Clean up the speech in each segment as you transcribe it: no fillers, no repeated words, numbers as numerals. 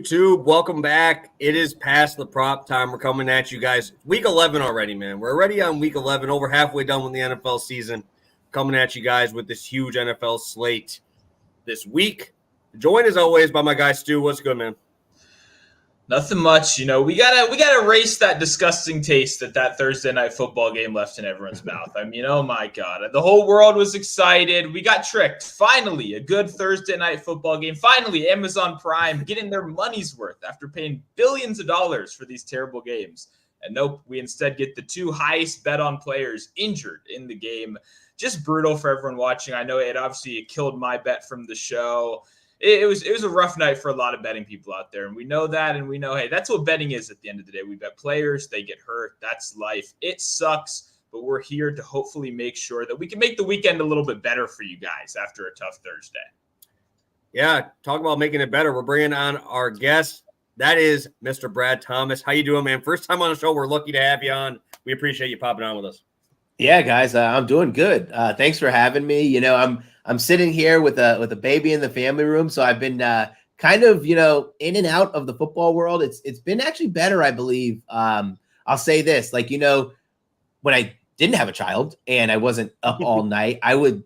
YouTube? Welcome back. It is past the prop time. We're coming at you guys. Week 11 already, man. We're already on week 11, over halfway done with the NFL season. Coming at you guys with this huge NFL slate this week. Joined as always by my guy Stu. What's good, man? Nothing much, we gotta erase that disgusting taste that Thursday night football game left in everyone's mouth. I mean, oh my God, the whole world was excited. We got tricked. Finally, a good Thursday night football game. Finally, Amazon Prime getting their money's worth after paying billions of dollars for these terrible games. And nope, we instead get the two highest bet on players injured in the game. Just brutal for everyone watching. I know it obviously killed my bet from the show. It was a rough night for a lot of betting people out there, and we know that, and we know, hey, that's what betting is at the end of the day. We bet players, they get hurt. That's life. It sucks, but we're here to hopefully make sure that we can make the weekend a little bit better for you guys after a tough Thursday. Yeah, talk about making it better. We're bringing on our guest. That is Mr. Brad Thomas. How you doing, man? First time on the show. We're lucky to have you on. We appreciate you popping on with us. Yeah, guys, I'm doing good. Thanks for having me. I'm sitting here with a baby in the family room, so I've been kind of in and out of the football world. It's been actually better, I believe. I'll say this, when I didn't have a child and I wasn't up all night, I would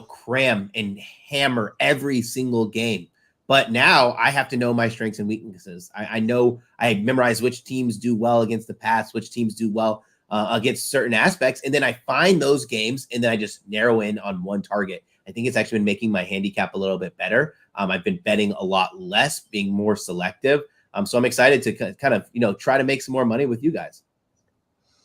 cram and hammer every single game. But now I have to know my strengths and weaknesses. I know I memorize which teams do well against the pass, which teams do well against certain aspects. And then I find those games and then I just narrow in on one target. I think it's actually been making my handicap a little bit better. I've been betting a lot less, being more selective. So I'm excited to kind of, try to make some more money with you guys.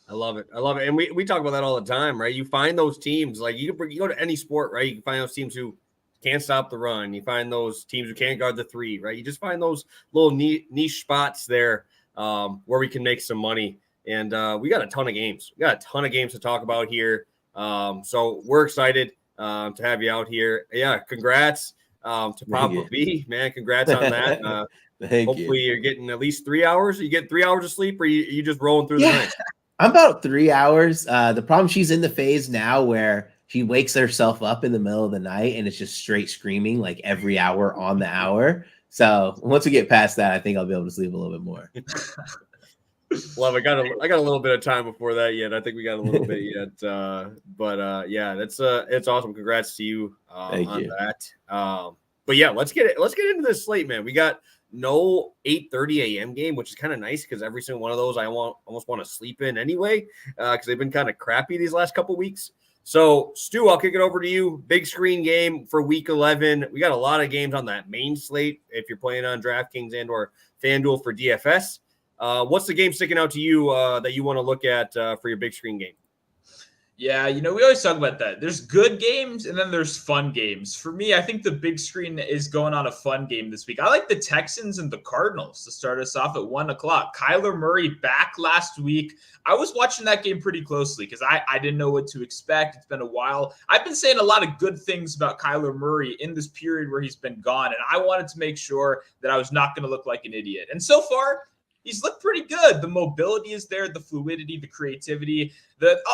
I love it. And we talk about that all the time, right? You find those teams, like you go to any sport, right? You can find those teams who can't stop the run. You find those teams who can't guard the three, right? You just find those little niche spots there where we can make some money. And we got a ton of games. We got a ton of games to talk about here. So we're excited to have you out here. Yeah, congrats to Papa V, man. Congrats on that. Hopefully you're getting at least 3 hours. You get 3 hours of sleep, or you just rolling through the night? I'm about 3 hours. The problem, she's in the phase now where she wakes herself up in the middle of the night and it's just straight screaming like every hour on the hour. So once we get past that, I think I'll be able to sleep a little bit more. Love it. I got a little bit of time before that yet. I think we got a little bit yet. But yeah, it's awesome. Congrats to you on that. But yeah, let's get into this slate, man. We got no 8:30 a.m. game, which is kind of nice because every single one of those I almost want to sleep in anyway, because they've been kind of crappy these last couple weeks. So Stu, I'll kick it over to you. Big screen game for week 11. We got a lot of games on that main slate if you're playing on Draftkings and or FanDuel for DFS. What's the game sticking out to you that you want to look at for your big screen game? Yeah, we always talk about that. There's good games and then there's fun games. For me, I think the big screen is going on a fun game this week. I like the Texans and the Cardinals to start us off at 1 o'clock. Kyler Murray back last week. I was watching that game pretty closely because I didn't know what to expect. It's been a while. I've been saying a lot of good things about Kyler Murray in this period where he's been gone, and I wanted to make sure that I was not going to look like an idiot. And so far, he's looked pretty good. The mobility is there, the fluidity, the creativity,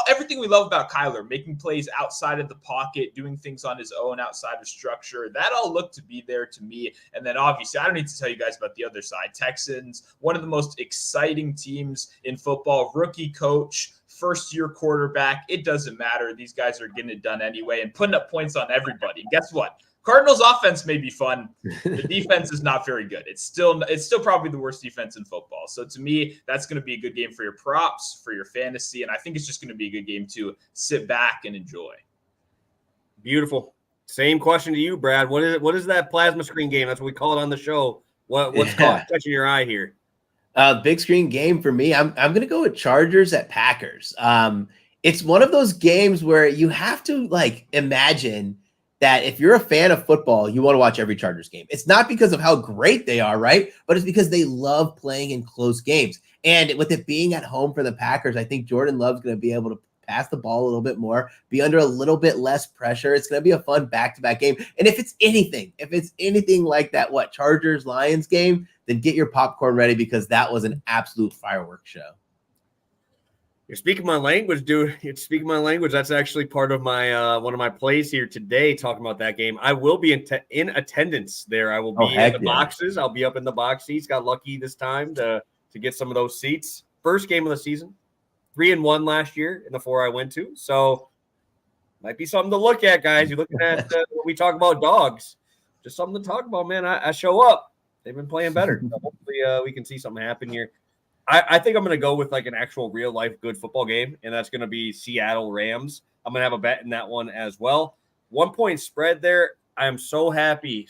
everything we love about Kyler, making plays outside of the pocket, doing things on his own outside of structure. That all looked to be there to me. And then obviously, I don't need to tell you guys about the other side. Texans, one of the most exciting teams in football, rookie coach, first-year quarterback. It doesn't matter. These guys are getting it done anyway and putting up points on everybody. And guess what? Cardinals offense may be fun. The defense is not very good. It's still probably the worst defense in football. So to me, that's going to be a good game for your props, for your fantasy, and I think it's just going to be a good game to sit back and enjoy. Beautiful. Same question to you, Brad. What is that plasma screen game? That's what we call it on the show. What's caught touching your eye here? Big screen game for me. I'm going to go with Chargers at Packers. It's one of those games where you have to imagine that if you're a fan of football, you want to watch every Chargers game. It's not because of how great they are, right? But it's because they love playing in close games. And with it being at home for the Packers, I think Jordan Love's going to be able to pass the ball a little bit more, be under a little bit less pressure. It's going to be a fun back-to-back game. And if it's anything like that, Chargers-Lions game, then get your popcorn ready because that was an absolute fireworks show. You're speaking my language, dude. You're speaking my language. That's actually part of my one of my plays here today, talking about that game. I will be in attendance there. I will be in the boxes. I'll be up in the box seats. Got lucky this time to get some of those seats. First game of the season. 3-1 last year in the 4 I went to. So might be something to look at, guys. You're looking at when we talk about dogs. Just something to talk about, man. I show up. They've been playing better. So hopefully we can see something happen here. I think I'm going to go with like an actual real life good football game, and that's going to be Seattle Rams. I'm going to have a bet in that one as well. 1 point spread there. I am so happy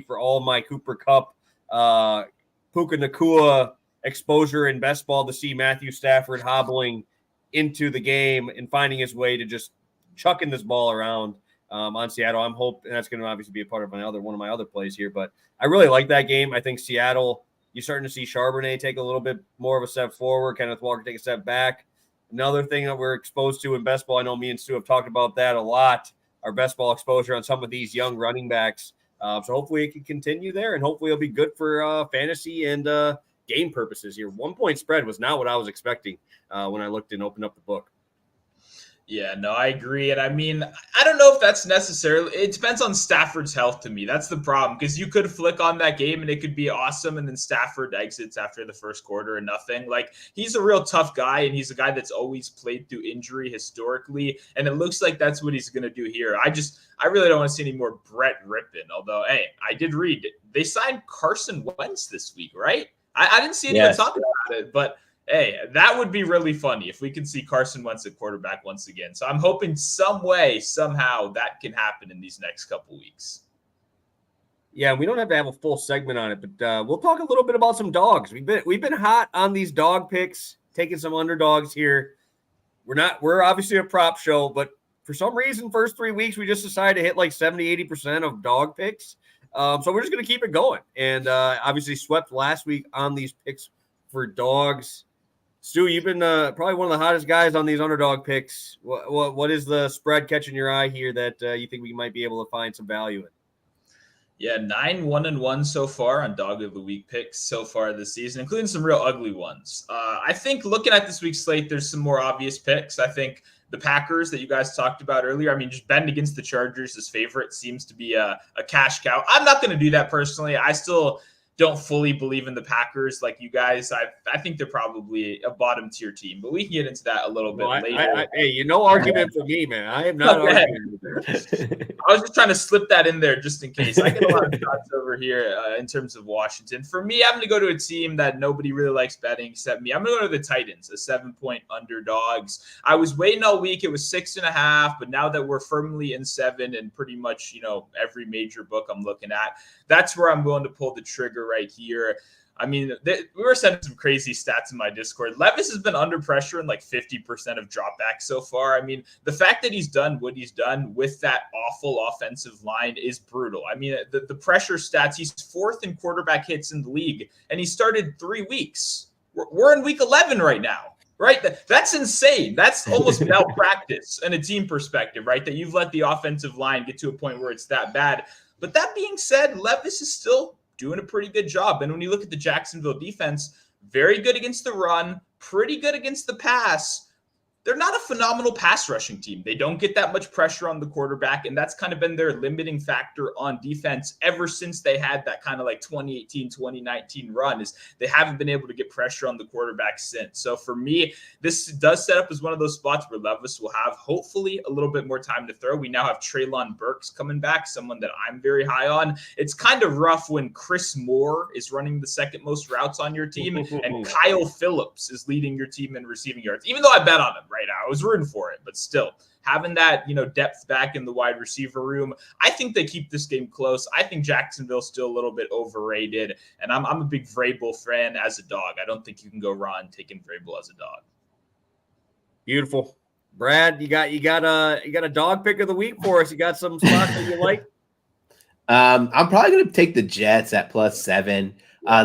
for all my Cooper Kupp, Puka Nacua exposure in best ball to see Matthew Stafford hobbling into the game and finding his way to just chucking this ball around on Seattle. I'm hoping that's going to obviously be a part of one of my other plays here, but I really like that game. I think Seattle, you're starting to see Charbonnet take a little bit more of a step forward, Kenneth Walker take a step back. Another thing that we're exposed to in best ball, I know me and Stu have talked about that a lot, our best ball exposure on some of these young running backs. So hopefully it can continue there, and hopefully it'll be good for fantasy and game purposes here. 1 point spread was not what I was expecting when I looked and opened up the book. Yeah, no, I agree. And I mean, I don't know if that's necessarily, it depends on Stafford's health to me. That's the problem, because you could flick on that game and it could be awesome, and then Stafford exits after the first quarter and nothing. Like, he's a real tough guy, and he's a guy that's always played through injury historically, and it looks like that's what he's going to do here. I really don't want to see any more Brett Rippon, although, hey, I did read they signed Carson Wentz this week, right? I didn't see anyone talking about it, but hey, that would be really funny if we could see Carson Wentz at quarterback once again. So I'm hoping some way, somehow, that can happen in these next couple weeks. Yeah, we don't have to have a full segment on it, but we'll talk a little bit about some dogs. We've been hot on these dog picks, taking some underdogs here. We're obviously a prop show, but for some reason, first 3 weeks, we just decided to hit like 70-80% of dog picks. So we're just going to keep it going. And obviously swept last week on these picks for dogs. Stu, you've been probably one of the hottest guys on these underdog picks. What is the spread catching your eye here that you think we might be able to find some value in? Yeah, 9-1-1 so far on dog of the week picks so far this season, including some real ugly ones. I think looking at this week's slate, there's some more obvious picks. I think the Packers that you guys talked about earlier, I mean, just betting against the Chargers as favorite seems to be a cash cow. I'm not going to do that personally. I still don't fully believe in the Packers like you guys. I think they're probably a bottom tier team, but we can get into that a little bit later. Hey, no argument for me, man. I am not arguing with that. I was just trying to slip that in there just in case. I get a lot of shots over here in terms of Washington. For me, I'm going to go to a team that nobody really likes betting except me. I'm going to go to the Titans, a 7-point underdogs. I was waiting all week. It was 6.5, but now that we're firmly in 7 and pretty much, every major book I'm looking at, that's where I'm going to pull the trigger right here. I mean, we were sending some crazy stats in my Discord. Levis has been under pressure in like 50% of dropbacks so far. I mean, the fact that he's done what he's done with that awful offensive line is brutal. I mean, the pressure stats, he's 4th in quarterback hits in the league, and he started 3 weeks. We're in week 11 right now, right? That's insane. That's almost malpractice in a team perspective, right? That you've let the offensive line get to a point where it's that bad. But that being said, Levis is still doing a pretty good job. And when you look at the Jacksonville defense, very good against the run, pretty good against the pass. They're not a phenomenal pass rushing team. They don't get that much pressure on the quarterback, and that's kind of been their limiting factor on defense ever since they had that kind of like 2018, 2019 run, is they haven't been able to get pressure on the quarterback since. So for me, this does set up as one of those spots where Levis will have hopefully a little bit more time to throw. We now have Treylon Burks coming back, someone that I'm very high on. It's kind of rough when Chris Moore is running the second most routes on your team and Kyle Phillips is leading your team in receiving yards, even though I bet on him right now. I was rooting for it, but still having that, depth back in the wide receiver room, I think they keep this game close. I think Jacksonville's still a little bit overrated, and I'm a big Vrabel fan as a dog. I don't think you can go wrong taking Vrabel as a dog. Beautiful. Brad, you got a dog pick of the week for us. You got some spots that you like? I'm probably going to take the Jets at +7.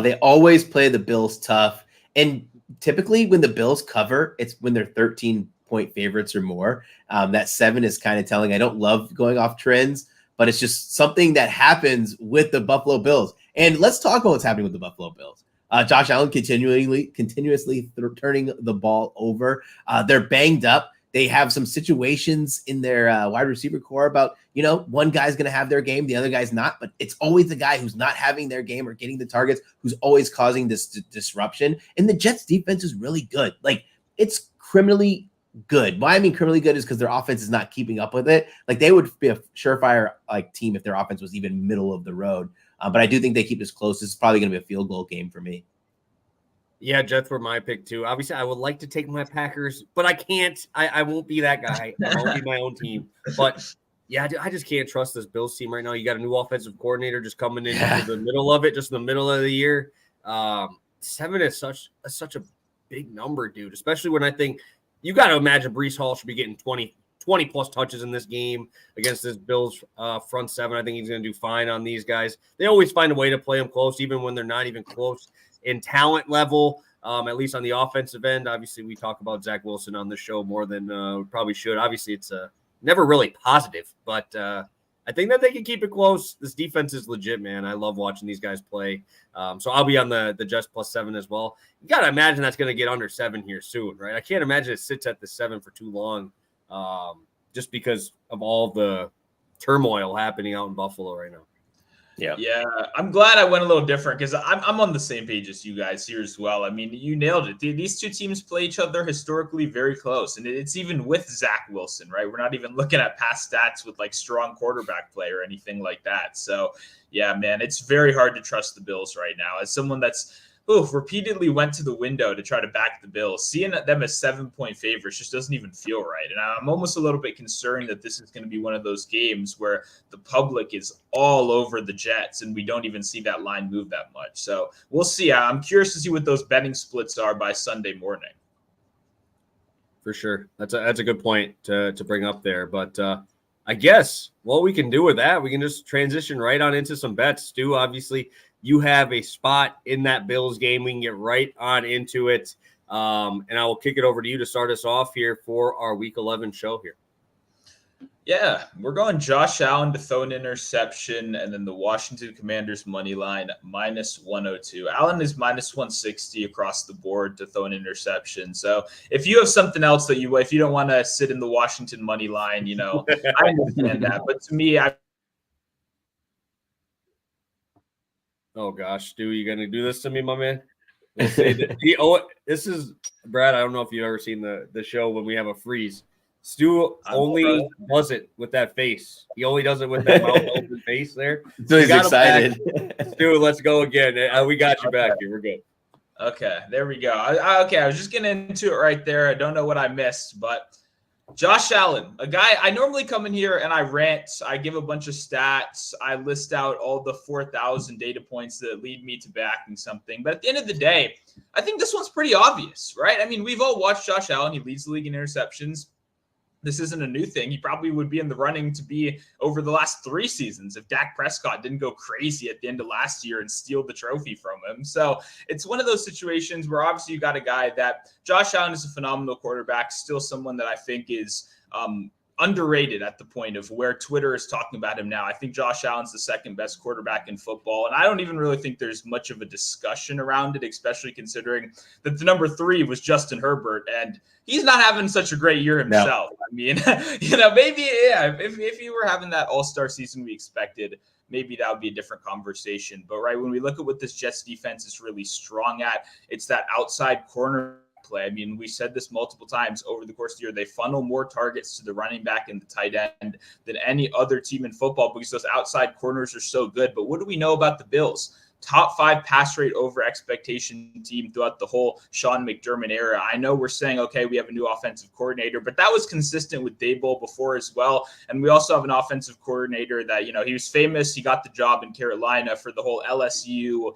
They always play the Bills tough, and typically when the Bills cover, it's when they're 13-point favorites or more. That 7 is kind of telling. I don't love going off trends, but it's just something that happens with the Buffalo Bills. And let's talk about what's happening with the Buffalo Bills. Josh Allen continuously turning the ball over. They're banged up. They have some situations in their wide receiver core about, one guy's going to have their game, the other guy's not, but it's always the guy who's not having their game or getting the targets who's always causing this disruption. And the Jets defense is really good. Like, it's criminally good. Why I mean criminally good is because their offense is not keeping up with it. Like, they would be a surefire team if their offense was even middle of the road. But I do think they keep this close. This is probably going to be a field goal game for me. Yeah, Jets were my pick too. Obviously, I would like to take my Packers, but I can't. I won't be that guy. I won't be my own team. But yeah, I just can't trust this Bills team right now. You got a new offensive coordinator just coming in the middle of it, just in the middle of the year. 7 is such a big number, dude. Especially when I think you got to imagine Breece Hall should be getting 20 plus touches in this game against this Bills front 7. I think he's going to do fine on these guys. They always find a way to play them close, even when they're not even close in talent level, at least on the offensive end. Obviously, we talk about Zach Wilson on the show more than we probably should. Obviously, it's never really positive, but I think that they can keep it close. This defense is legit, man. I love watching these guys play. So I'll be on the Jets plus 7 as well. You got to imagine that's going to get under 7 here soon, right? I can't imagine it sits at the 7 for too long, just because of all the turmoil happening out in Buffalo right now. Yeah. I'm glad I went a little different because I'm on the same page as you guys here as well. I mean, you nailed it. These two teams play each other historically very close, and it's even with Zach Wilson, right? We're not even looking at past stats with like strong quarterback play or anything like that. So yeah, man, it's very hard to trust the Bills right now. As someone that's repeatedly went to the window to try to back the Bills, seeing them as 7-point favorites just doesn't even feel right. And I'm almost a little bit concerned that this is going to be one of those games where the public is all over the Jets and we don't even see that line move that much. So we'll see. I'm curious to see what those betting splits are by Sunday morning. For sure. That's a good point to bring up there. But I guess what we can do with that, we can just transition right on into some bets. Stu, obviously, you have a spot in that Bills game. We can get right on into it. And I will kick it over to you to start us off here for our Week 11 show here. Yeah, we're going Josh Allen to throw an interception, and then the Washington Commanders money line -102. Allen is -160 across the board to throw an interception. So if you have something else if you don't want to sit in the Washington money line, I understand that. But to me, Oh gosh, Stu, you gonna do this to me, my man? We'll say that this is Brad. I don't know if you've ever seen the show when we have a freeze. Stu only does it with that face. He only does it with that mouth open face there. So he's excited. Stu, let's go again. We got you back here. We're good. Okay, there we go. I was just getting into it right there. I don't know what I missed, but Josh Allen, a guy, I normally come in here and I rant. I give a bunch of stats. I list out all the 4,000 data points that lead me to backing something. But at the end of the day, I think this one's pretty obvious, right? I mean, we've all watched Josh Allen. He leads the league in interceptions. This isn't a new thing. He probably would be in the running to be over the last 3 seasons if Dak Prescott didn't go crazy at the end of last year and steal the trophy from him. So it's one of those situations where obviously you got a guy that Josh Allen is a phenomenal quarterback, still someone that I think is underrated at the point of where Twitter is talking about him now. I think Josh Allen's the second best quarterback in football, and I don't even really think there's much of a discussion around it, especially considering that the number 3 was Justin Herbert, and he's not having such a great year himself. No. I mean, maybe if he were having that all-star season we expected, maybe that would be a different conversation. But right, when we look at what this Jets defense is really strong at, it's that outside corner play. I mean, we said this multiple times over the course of the year. They funnel more targets to the running back and the tight end than any other team in football because those outside corners are so good. But what do we know about the Bills? Top 5 pass rate over expectation team throughout the whole Sean McDermott era. I know we're saying, okay, we have a new offensive coordinator, but that was consistent with Daboll before as well. And we also have an offensive coordinator that, he was famous. He got the job in Carolina for the whole LSU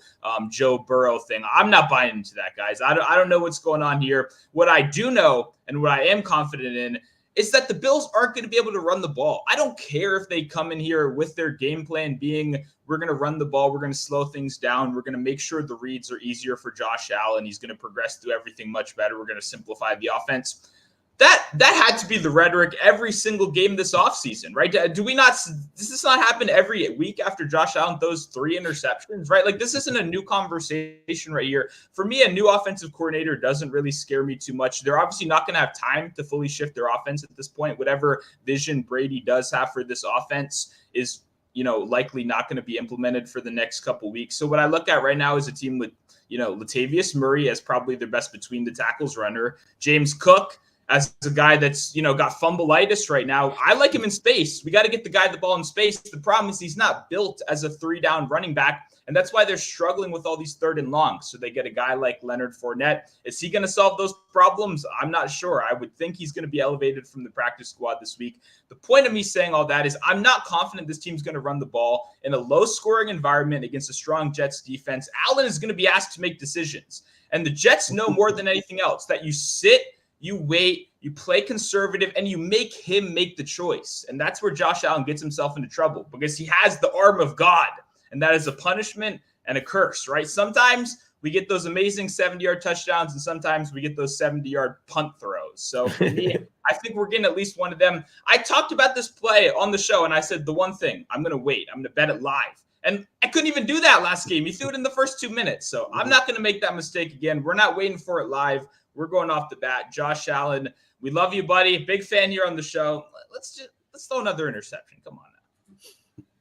Joe Burrow thing. I'm not buying into that, guys. I don't know what's going on here. What I do know and what I am confident in is that the Bills aren't going to be able to run the ball. I don't care if they come in here with their game plan being, we're going to run the ball, we're going to slow things down, we're going to make sure the reads are easier for Josh Allen, he's going to progress through everything much better, we're going to simplify the offense. That had to be the rhetoric every single game this offseason, right? Do we not? Does this not happen every week after Josh Allen throws 3 interceptions, right? Like, this isn't a new conversation right here. For me, a new offensive coordinator doesn't really scare me too much. They're obviously not going to have time to fully shift their offense at this point. Whatever vision Brady does have for this offense is, likely not going to be implemented for the next couple weeks. So what I look at right now is a team with, Latavius Murray as probably their best between the tackles runner, James Cook as a guy that's, got fumbleitis right now. I like him in space. We got to get the guy the ball in space. The problem is he's not built as a 3-down running back, and that's why they're struggling with all these 3rd and longs. So they get a guy like Leonard Fournette. Is he going to solve those problems? I'm not sure. I would think he's going to be elevated from the practice squad this week. The point of me saying all that is I'm not confident this team's going to run the ball in a low-scoring environment against a strong Jets defense. Allen is going to be asked to make decisions, and the Jets know more than anything else that you sit, you wait, you play conservative, and you make him make the choice. And that's where Josh Allen gets himself into trouble, because he has the arm of God, and that is a punishment and a curse, right? Sometimes we get those amazing 70-yard touchdowns, and sometimes we get those 70-yard punt throws. So for me, I think we're getting at least one of them. I talked about this play on the show, and I said the one thing, I'm going to wait. I'm going to bet it live. And I couldn't even do that last game. He threw it in the first 2 minutes. So I'm not going to make that mistake again. We're not waiting for it live. We're going off the bat. Josh Allen, we love you, buddy. Big fan here on the show. Let's throw another interception. Come on now.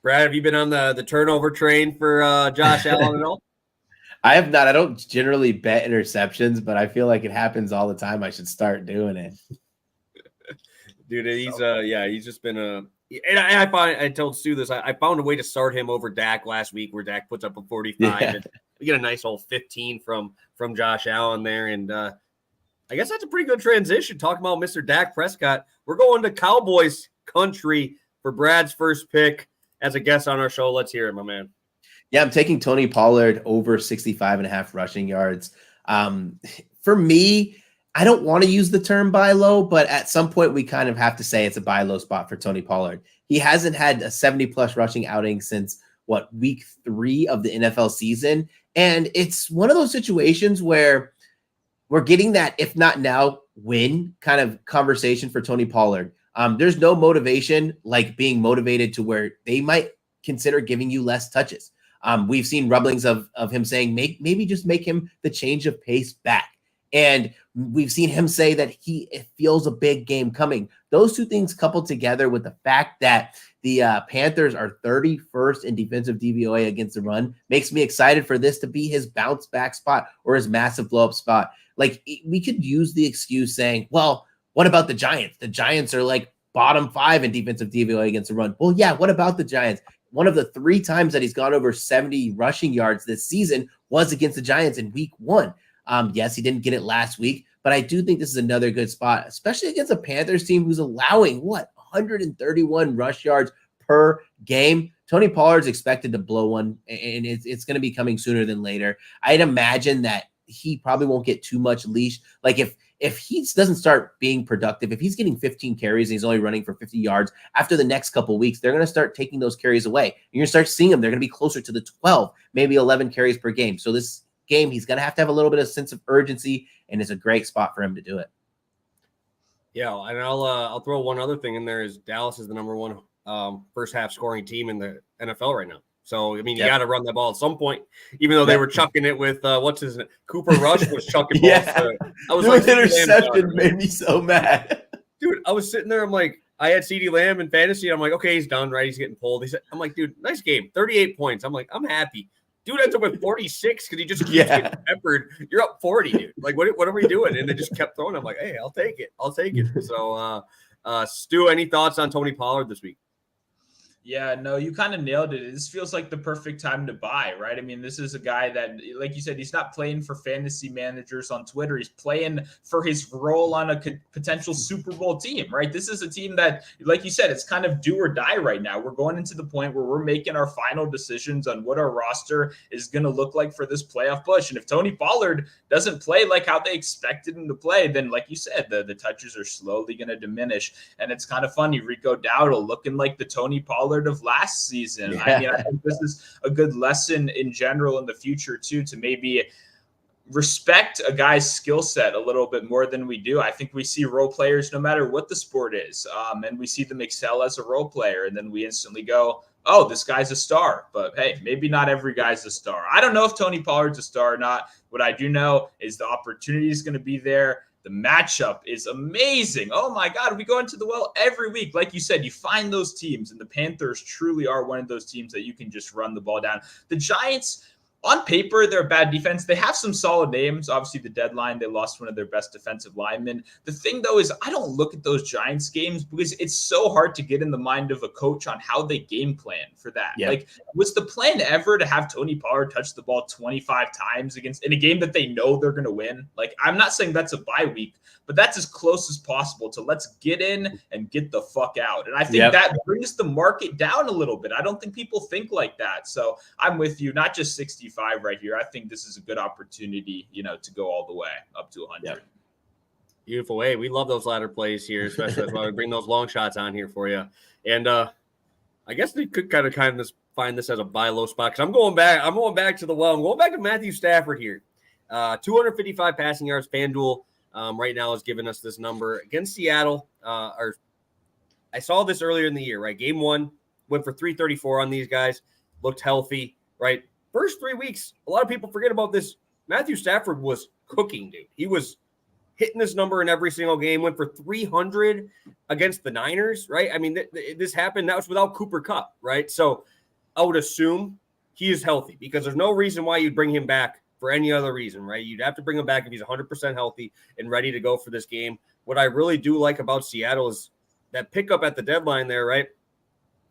Brad, have you been on the turnover train for Josh Allen at all? I have not. I don't generally bet interceptions, but I feel like it happens all the time. I should start doing it. Dude, he's just been and I told Stu this. I found a way to start him over Dak last week, where Dak puts up a 45. Yeah. And we get a nice old 15 from Josh Allen there. And I guess that's a pretty good transition. Talking about Mr. Dak Prescott. We're going to Cowboys country for Brad's first pick as a guest on our show. Let's hear it, my man. Yeah, I'm taking Tony Pollard over 65.5 rushing yards. For me, I don't want to use the term buy low, but at some point we kind of have to say it's a buy low spot for Tony Pollard. He hasn't had a 70-plus rushing outing since, week 3 of the NFL season. And it's one of those situations where we're getting that, if not now, win kind of conversation for Tony Pollard. There's no motivation like being motivated to where they might consider giving you less touches. We've seen rumblings of him saying maybe just make him the change of pace back. And we've seen him say that it feels a big game coming. Those two things coupled together with the fact that the Panthers are 31st in defensive DVOA against the run makes me excited for this to be his bounce back spot or his massive blow up spot. Like, we could use the excuse saying, well, what about the Giants? The Giants are like bottom 5 in defensive DVOA against the run. Well, yeah, what about the Giants? One of the 3 times that he's gone over 70 rushing yards this season was against the Giants in week 1. Yes, he didn't get it last week, but I do think this is another good spot, especially against a Panthers team who's allowing 131 rush yards per game. Tony Pollard's expected to blow one, and it's going to be coming sooner than later. I'd imagine that he probably won't get too much leash. Like, if he doesn't start being productive, if he's getting 15 carries and he's only running for 50 yards, after the next couple of weeks, they're going to start taking those carries away. You're going to start seeing them. They're going to be closer to the 12, maybe 11 carries per game. So this game, he's going to have a little bit of sense of urgency, and it's a great spot for him to do it. Yeah, and I'll throw one other thing in there is Dallas is the number 1 first half scoring team in the NFL right now. So, I mean, you got to run that ball at some point, even though they were chucking it with, what's his name? Cooper Rush was chucking balls. I was like, interception made me so mad. Dude, I was sitting there. I'm like, I had CeeDee Lamb in fantasy. I'm like, okay, he's done, right? He's getting pulled. I'm like, dude, nice game. 38 points. I'm like, I'm happy. Dude ends up with 46 because he just keeps getting peppered. You're up 40, dude. Like, what are we doing? And they just kept throwing. I'm like, hey, I'll take it. So, Stu, any thoughts on Tony Pollard this week? Yeah, no, you kind of nailed it. This feels like the perfect time to buy, right? I mean, this is a guy that, like you said, he's not playing for fantasy managers on Twitter. He's playing for his role on a potential Super Bowl team, right? This is a team that, like you said, it's kind of do or die right now. We're going into the point where we're making our final decisions on what our roster is going to look like for this playoff push. And if Tony Pollard doesn't play like how they expected him to play, then, like you said, the touches are slowly going to diminish. And it's kind of funny. Rico Dowdle looking like the Tony Pollard of last season. I mean, I think this is a good lesson in general in the future too, to maybe respect a guy's skill set a little bit more than we do. I think we see role players no matter what the sport is, and we see them excel as a role player, and then we instantly go, oh, this guy's a star. But hey, maybe not every guy's a star. I don't know if Tony Pollard's a star or not. What I do know is the opportunity is going to be there. The matchup is amazing. Oh my God, we go into the well every week. Like you said, you find those teams, and the Panthers truly are one of those teams that you can just run the ball down. The Giants, on paper, they're a bad defense. They have some solid names. Obviously, the deadline, they lost one of their best defensive linemen. The thing, though, is I don't look at those Giants games because it's so hard to get in the mind of a coach on how they game plan for that. Yeah. Like, was the plan ever to have Tony Pollard touch the ball 25 times in a game that they know they're going to win? Like, I'm not saying that's a bye week, but that's as close as possible to let's get in and get the fuck out. And I think that brings the market down a little bit. I don't think people think like that. So I'm with you, not just 65 right here. I think this is a good opportunity, to go all the way up to 100. Yep. Beautiful. Hey, we love those ladder plays here, especially that's why we bring those long shots on here for you. And I guess we could kind of find this as a buy low spot because I'm going back to the well. I'm going back to Matthew Stafford here. 255 passing yards. FanDuel right now is giving us this number against Seattle. I saw this earlier in the year, right? Game 1 went for 334 on these guys. Looked healthy, right? First 3 weeks, a lot of people forget about this. Matthew Stafford was cooking, dude. He was hitting this number in every single game. Went for 300 against the Niners, right? I mean, this happened. That was without Cooper Kupp, right? So I would assume he is healthy because there's no reason why you'd bring him back for any other reason, right? You'd have to bring him back if he's 100% healthy and ready to go for this game. What I really do like about Seattle is that pickup at the deadline there, right?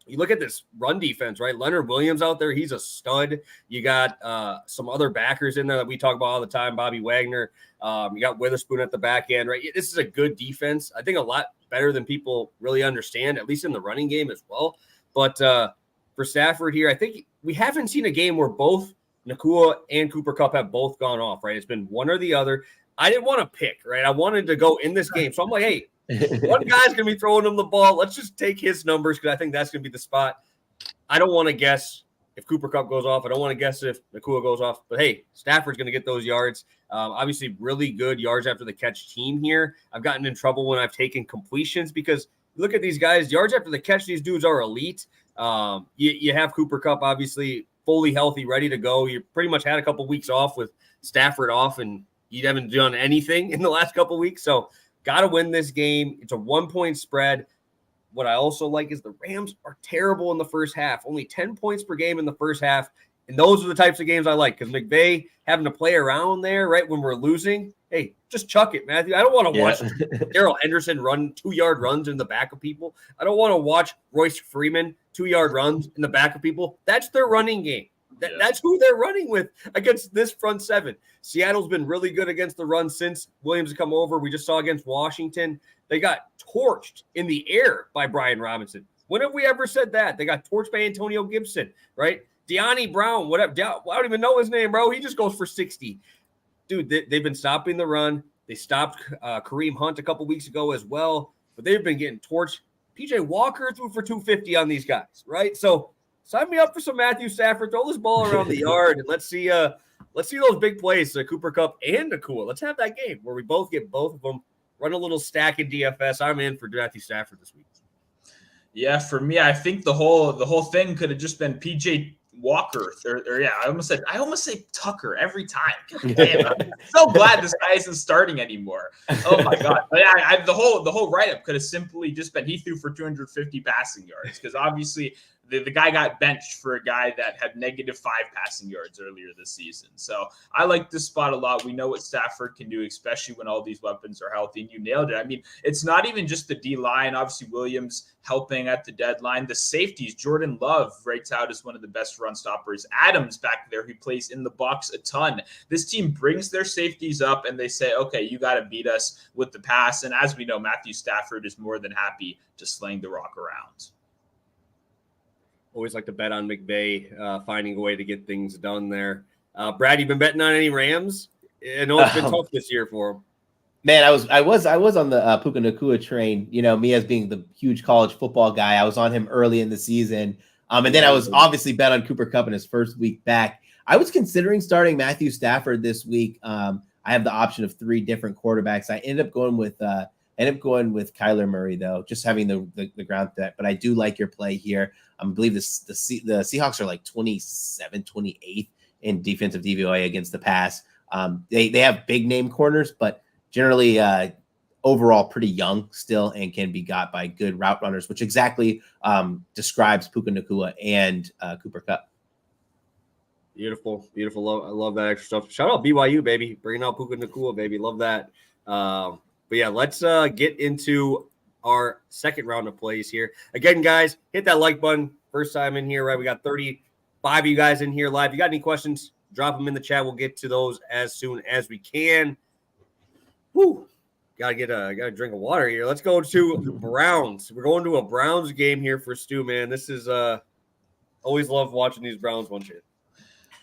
You look at this run defense, right? Leonard Williams out there, he's a stud. You got some other backers in there that we talk about all the time, Bobby Wagner. You got Witherspoon at the back end, right? This is a good defense. I think a lot better than people really understand, at least in the running game as well. But for Stafford here, I think we haven't seen a game where both Nakua and Cooper Kupp have both gone off, right? It's been one or the other. I didn't want to pick, right? I wanted to go in this game. So I'm like, hey, one guy's going to be throwing him the ball. Let's just take his numbers because I think that's going to be the spot. I don't want to guess if Cooper Kupp goes off. I don't want to guess if Nakua goes off. But, hey, Stafford's going to get those yards. Obviously, really good yards after the catch team here. I've gotten in trouble when I've taken completions because look at these guys. Yards after the catch, these dudes are elite. You have Cooper Kupp, obviously, fully healthy, ready to go. You pretty much had a couple weeks off with Stafford off, and you haven't done anything in the last couple weeks. So, got to win this game. It's a 1-point spread. What I also like is the Rams are terrible in the first half, only 10 points per game in the first half. And those are the types of games I like because McVay having to play around there, right, when we're losing. Hey, just chuck it, Matthew. I don't want to watch Darrell Henderson run 2-yard runs in the back of people. I don't want to watch Royce Freeman 2-yard runs in the back of people. That's their running game. That's who they're running with against this front seven. Seattle's been really good against the run since Williams has come over. We just saw against Washington. They got torched in the air by Brian Robinson. When have we ever said that? They got torched by Antonio Gibson, right? De'Ani Brown, whatever. I don't even know his name, bro. He just goes for 60. Dude, they've been stopping the run. They stopped Kareem Hunt a couple weeks ago as well, but they've been getting torched. PJ Walker threw for 250 on these guys, right? So sign me up for some Matthew Stafford. Throw this ball around the yard, and let's see those big plays, Cooper Kupp and Nakua. Let's have that game where we both get both of them. Run a little stack in DFS. I'm in for Matthew Stafford this week. Yeah, for me, I think the whole thing could have just been PJ Walker. I almost say Tucker every time. God damn, I'm so glad this guy isn't starting anymore. Oh my god! But the whole write-up could have simply just been he threw for 250 passing yards because obviously the guy got benched for a guy that had -5 passing yards earlier this season. So I like this spot a lot. We know what Stafford can do, especially when all these weapons are healthy. And you nailed it. I mean, it's not even just the D-line. Obviously, Williams helping at the deadline. The safeties, Jordan Love rates out as one of the best run stoppers. Adams back there, who plays in the box a ton. This team brings their safeties up and they say, okay, you got to beat us with the pass. And as we know, Matthew Stafford is more than happy to sling the rock around. Always like to bet on McVay finding a way to get things done there. Brad, you been betting on any Rams? I know it's been tough this year for him. Man, I was on the Puka Nakua train. You know, me as being the huge college football guy, I was on him early in the season. And then I was obviously bet on Cooper Kupp in his first week back. I was considering starting Matthew Stafford this week. I have the option of 3 different quarterbacks. I ended up going with Kyler Murray, though, just having the ground threat. But I do like your play here. I believe the Seahawks are like 28th in defensive DVOA against the pass. They have big name corners, but generally overall pretty young still and can be got by good route runners, which exactly describes Puka Nacua and Cooper Kupp. Beautiful. I love that extra stuff. Shout out BYU, baby. Bringing out Puka Nacua, baby. Love that. But yeah, let's get into our second round of plays here. Again, guys, hit that like button. First time in here, right? We got 35 of you guys in here live. If you got any questions, drop them in the chat. We'll get to those as soon as we can. Woo. Got a drink of water here. Let's go to the Browns. We're going to a Browns game here for Stu, man. This is always love watching these Browns one shit.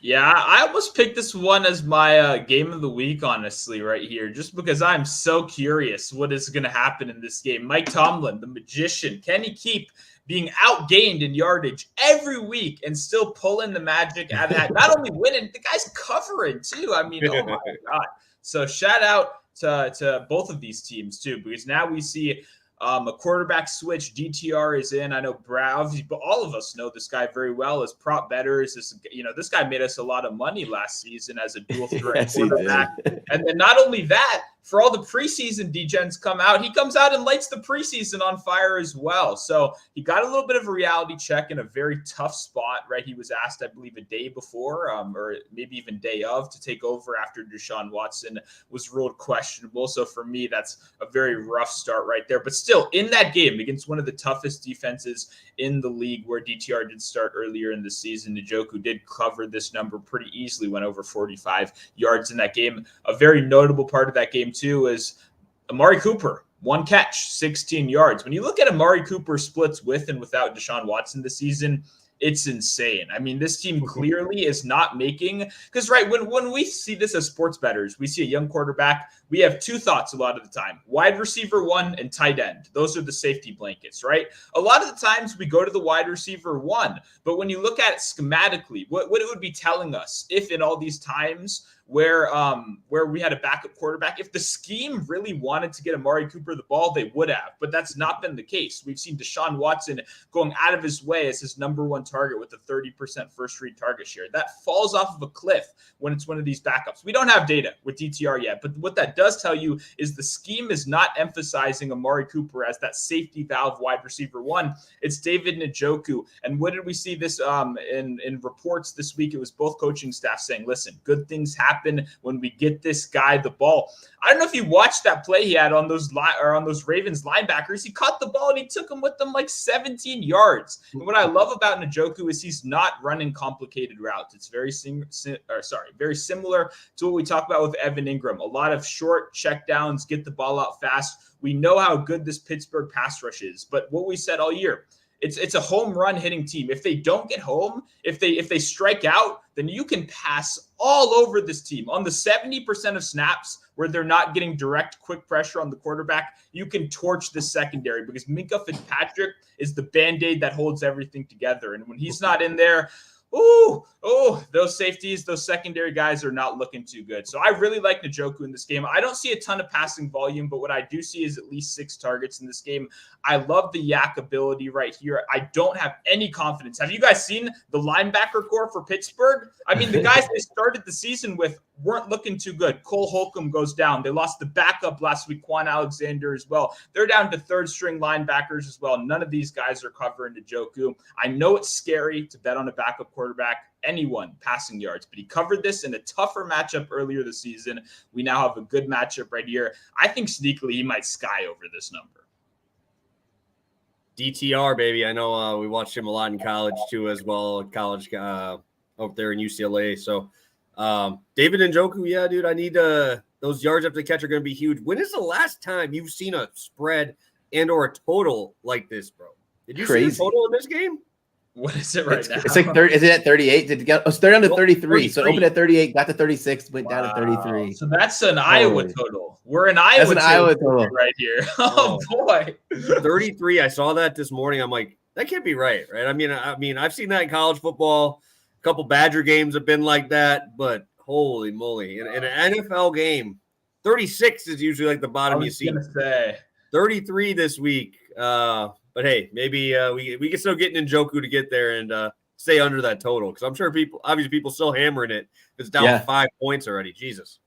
Yeah, I almost picked this one as my game of the week, honestly, right here, just because I'm so curious what is going to happen in this game. Mike Tomlin, the magician, can he keep being outgained in yardage every week and still pulling the magic out of that? Not only winning, the guy's covering too. I mean, oh my God. So shout out to both of these teams too, because now we see a quarterback switch. DTR is in. I know Brown, but all of us know this guy very well as prop bettors. This guy made us a lot of money last season as a dual threat quarterback. And then not only that, for all the preseason degens come out, he comes out and lights the preseason on fire as well. So he got a little bit of a reality check in a very tough spot, right? He was asked, I believe, a day before or maybe even day of to take over after Deshaun Watson was ruled questionable. So for me, that's a very rough start right there. But still, in that game against one of the toughest defenses in the league where DTR did start earlier in the season, Njoku did cover this number pretty easily, went over 45 yards in that game. A very notable part of that game too is Amari Cooper, 1 catch, 16 yards. When you look at Amari Cooper splits with and without Deshaun Watson this season, it's insane. I mean, this team clearly is not making, because right, when we see this as sports bettors, we see a young quarterback, we have 2 thoughts a lot of the time: wide receiver 1 and tight end. Those are the safety blankets, right? A lot of the times we go to the wide receiver 1, but when you look at it schematically, what it would be telling us if in all these times where we had a backup quarterback, if the scheme really wanted to get Amari Cooper the ball, they would have, but that's not been the case. We've seen Deshaun Watson going out of his way as his number 1 target with a 30% first read target share. That falls off of a cliff when it's one of these backups. We don't have data with DTR yet, but what that does tell you is the scheme is not emphasizing Amari Cooper as that safety valve wide receiver 1. It's David Njoku. And what did we see this in reports this week? It was both coaching staff saying, listen, good things happen when we get this guy the ball. I don't know if you watched that play he had on those Ravens linebackers. He caught the ball and he took them with them like 17 yards. And what I love about Njoku is he's not running complicated routes. It's very similar to what we talk about with Evan Ingram. A lot of short checkdowns, get the ball out fast. We know how good this Pittsburgh pass rush is, but what we said all year, it's a home run hitting team. If they don't get home, if they strike out, then you can pass all over this team. On the 70% of snaps where they're not getting direct quick pressure on the quarterback, you can torch the secondary because Minkah Fitzpatrick is the Band-Aid that holds everything together. And when he's not in there, those safeties, those secondary guys are not looking too good. So I really like Njoku in this game. I don't see a ton of passing volume, but what I do see is at least 6 targets in this game. I love the yak ability right here. I don't have any confidence. Have you guys seen the linebacker core for Pittsburgh? I mean, the guys they started the season with weren't looking too good. Cole Holcomb goes down. They lost the backup last week, Quan Alexander as well. They're down to 3rd-string linebackers as well. None of these guys are covering Njoku. I know it's scary to bet on a backup quarterback, anyone passing yards, but he covered this in a tougher matchup earlier this season. We now have a good matchup right here. I think sneakily he might sky over this number. DTR, baby. I know we watched him a lot in college too as well. College up there in UCLA. So David Njoku, yeah, dude, I need those yards after the catch are going to be huge. When is the last time you've seen a spread and or a total like this, bro? Did you see the total in this game? What is it right now? It's like 30. Is it at 38? Did it get? It's down to 33. So it opened at 38, got to 36, went down to 33. So that's an Iowa total. We're in Iowa. That's an Iowa total right here. Oh boy, 33. I saw that this morning. I'm like, that can't be right? I mean, I've seen that in college football. A couple Badger games have been like that, but holy moly. In an NFL game, 36 is usually like the bottom you see. I was going to say. 33 this week. But hey, maybe we can still get Njoku to get there and stay under that total, because I'm sure people still hammering it. It's down 5 points already. Jesus.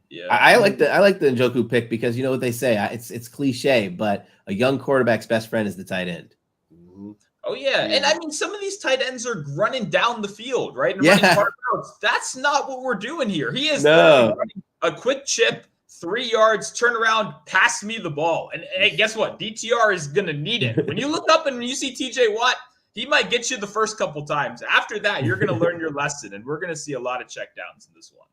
Yeah, I like the Njoku pick because you know what they say. It's cliche, but a young quarterback's best friend is the tight end. Mm-hmm. Oh yeah, and I mean some of these tight ends are running down the field, right? And running hard routes. That's not what we're doing here. He is running a quick chip, 3 yards, turn around, pass me the ball, and hey, guess what? DTR is gonna need it. When you look up and when you see TJ Watt, he might get you the first couple times. After that, you're gonna learn your lesson, and we're gonna see a lot of checkdowns in this one.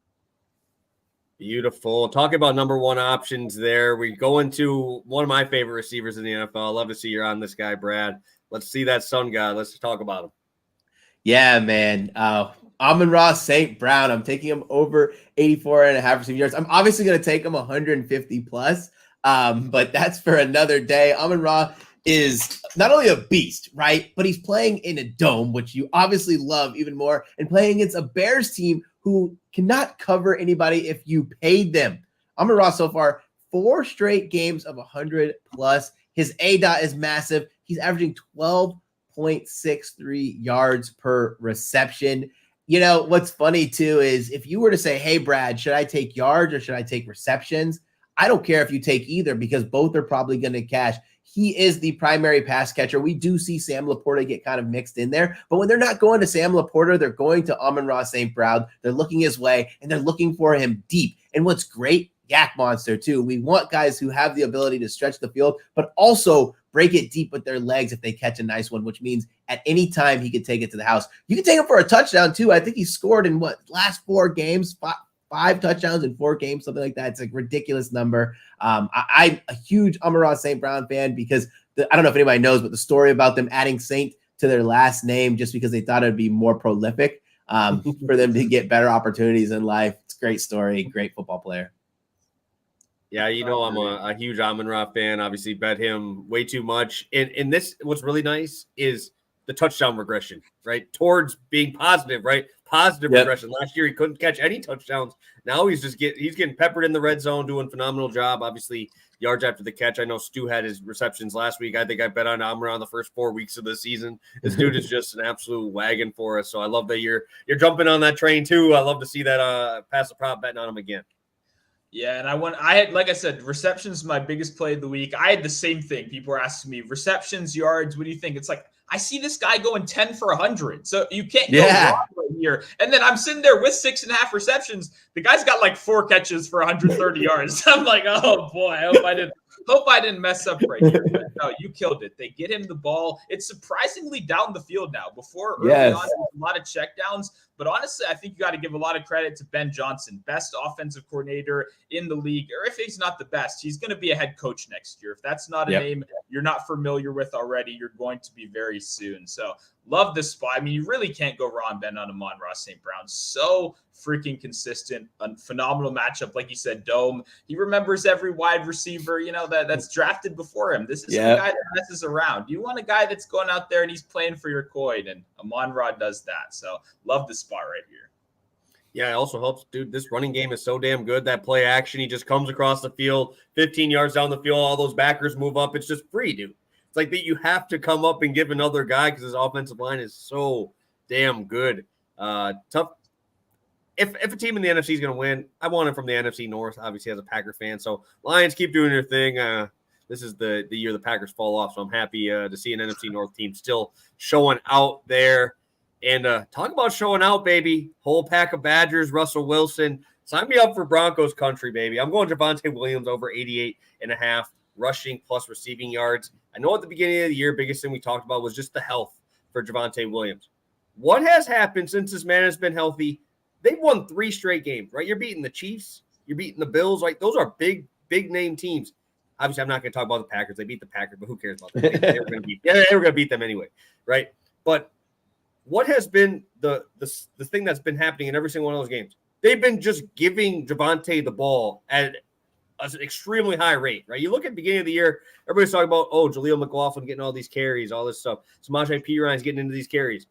Beautiful. Talking about number one options there. We go into one of my favorite receivers in the NFL. I love to see you're on this guy, Brad. Let's see that Sun guy. Let's talk about him. Yeah, man. Amon-Ra St. Brown. I'm taking him over 84.5 receiving yards. I'm obviously going to take him 150 plus, but that's for another day. Amon-Ra is not only a beast, right? But he's playing in a dome, which you obviously love even more, and playing against a Bears team who cannot cover anybody if you paid them. Amon-Ra so far, 4 straight games of 100 plus. His ADOT is massive. He's averaging 12.63 yards per reception. You know, what's funny too is if you were to say, hey, Brad, should I take yards or should I take receptions? I don't care if you take either because both are probably going to cash. He is the primary pass catcher. We do see Sam Laporta get kind of mixed in there, but when they're not going to Sam Laporta, they're going to Amon-Ra St. Brown. They're looking his way and they're looking for him deep. And what's great, Yak Monster too. We want guys who have the ability to stretch the field, but also break it deep with their legs if they catch a nice one, which means at any time he could take it to the house. You can take him for a touchdown too. I think he scored in last 4 games, 5 touchdowns in 4 games, something like that. It's a ridiculous number. I'm a huge Amon-Ra St. Brown fan because I don't know if anybody knows, but the story about them adding Saint to their last name just because they thought it'd be more prolific for them to get better opportunities in life. It's a great story, great football player. Yeah, you know, I'm a huge Amon-Ra fan. Obviously, bet him way too much. And this, what's really nice is the touchdown regression, right? Towards being positive, right? Positive regression. Last year, he couldn't catch any touchdowns. Now he's getting peppered in the red zone, doing a phenomenal job. Obviously, yards after the catch. I know Stu had his receptions last week. I think I bet on Amon-Ra the first 4 weeks of the season. This dude is just an absolute wagon for us. So I love that you're jumping on that train too. I love to see that pass the prop betting on him again. Yeah, and I had, like I said, receptions my biggest play of the week. I had the same thing. People were asking me, receptions, yards, what do you think? It's like, I see this guy going 10 for 100. So you can't go wrong right here. And then I'm sitting there with 6.5 receptions. The guy's got like 4 catches for 130 yards. I'm like, oh boy, I hope I didn't mess up right here. But no, you killed it. They get him the ball. It's surprisingly down the field now. Before early on, a lot of checkdowns. But honestly, I think you got to give a lot of credit to Ben Johnson, best offensive coordinator in the league. Or if he's not the best, he's going to be a head coach next year. If that's not a name you're not familiar with already, you're going to be very soon. So love this spot. I mean, you really can't go wrong betting on Amon-Ra St. Brown. So freaking consistent, a phenomenal matchup. Like you said, Dome. He remembers every wide receiver, you know, that's drafted before him. This is a guy that messes around. You want a guy that's going out there and he's playing for your coin, and Amon-Ra does that. So love the spot right here. Yeah, it also helps, dude. This running game is so damn good. That play action, he just comes across the field, 15 yards down the field, all those backers move up. It's just free, dude. It's like that you have to come up and give another guy because his offensive line is so damn good. Tough. If a team in the NFC is going to win, I want it from the NFC North, obviously, as a Packer fan. So Lions keep doing their thing. This is the year the Packers fall off, so I'm happy to see an NFC North team still showing out there. And talk about showing out, baby. Whole pack of Badgers, Russell Wilson. Sign me up for Broncos country, baby. I'm going Javonte Williams over 88.5 rushing plus receiving yards. I know at the beginning of the year, biggest thing we talked about was just the health for Javonte Williams. What has happened since this man has been healthy? They've won 3 straight games, right? You're beating the Chiefs. You're beating the Bills. Right? Those are big name teams. Obviously, I'm not going to talk about the Packers. They beat the Packers, but who cares about them? They were going to beat them anyway, right? But what has been the thing that's been happening in every single one of those games? They've been just giving Javonte the ball at an extremely high rate, right? You look at the beginning of the year, everybody's talking about, Jaleel McLaughlin getting all these carries, all this stuff. Samaje Perine's getting into these carries.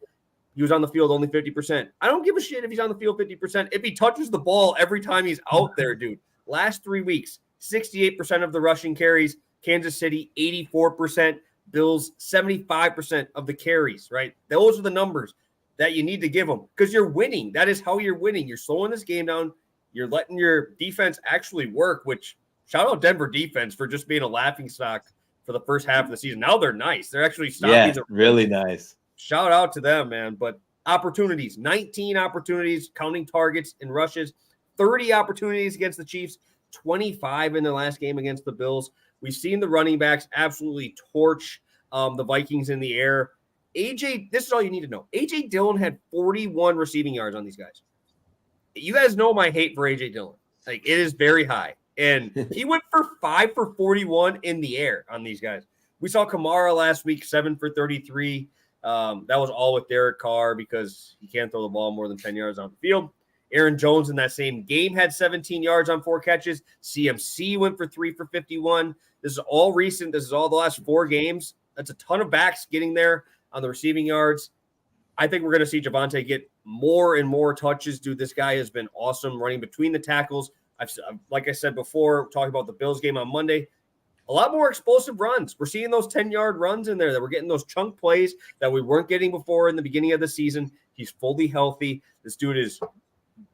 He was on the field only 50%. I don't give a shit if he's on the field 50%. If he touches the ball every time he's out there, dude. Last 3 weeks, 68% of the rushing carries. Kansas City, 84%. Bills, 75% of the carries, right? Those are the numbers that you need to give them because you're winning. That is how you're winning. You're slowing this game down. You're letting your defense actually work, which shout out Denver defense for just being a laughingstock for the first half of the season. Now they're nice. They're actually stopping. Yeah, really nice. Shout out to them, man. But opportunities, 19 opportunities, counting targets and rushes, 30 opportunities against the Chiefs, 25 in their last game against the Bills. We've seen the running backs absolutely torch the Vikings in the air. AJ, this is all you need to know. AJ Dillon had 41 receiving yards on these guys. You guys know my hate for AJ Dillon. Like, it is very high. And he went for 5 for 41 in the air on these guys. We saw Kamara last week, 7 for 33. That was all with Derek Carr because he can't throw the ball more than 10 yards on the field. Aaron Jones in that same game had 17 yards on 4 catches. CMC went for 3 for 51. This is all recent. This is all the last 4 games. That's a ton of backs getting there on the receiving yards. I think we're going to see Javonte get more and more touches. Dude, this guy has been awesome running between the tackles. Like I said before, talking about the Bills game on Monday, a lot more explosive runs. We're seeing those 10-yard runs in there that we're getting those chunk plays that we weren't getting before in the beginning of the season. He's fully healthy. This dude is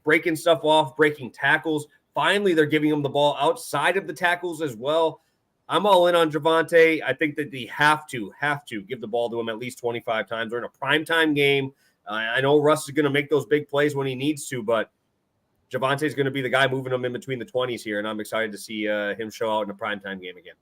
breaking stuff off, breaking tackles. Finally, they're giving him the ball outside of the tackles as well. I'm all in on Javonte. I think that they have to give the ball to him at least 25 times. We're in a primetime game. I know Russ is going to make those big plays when he needs to, but Javonte is going to be the guy moving them in between the 20s here, and I'm excited to see him show out in a primetime game again.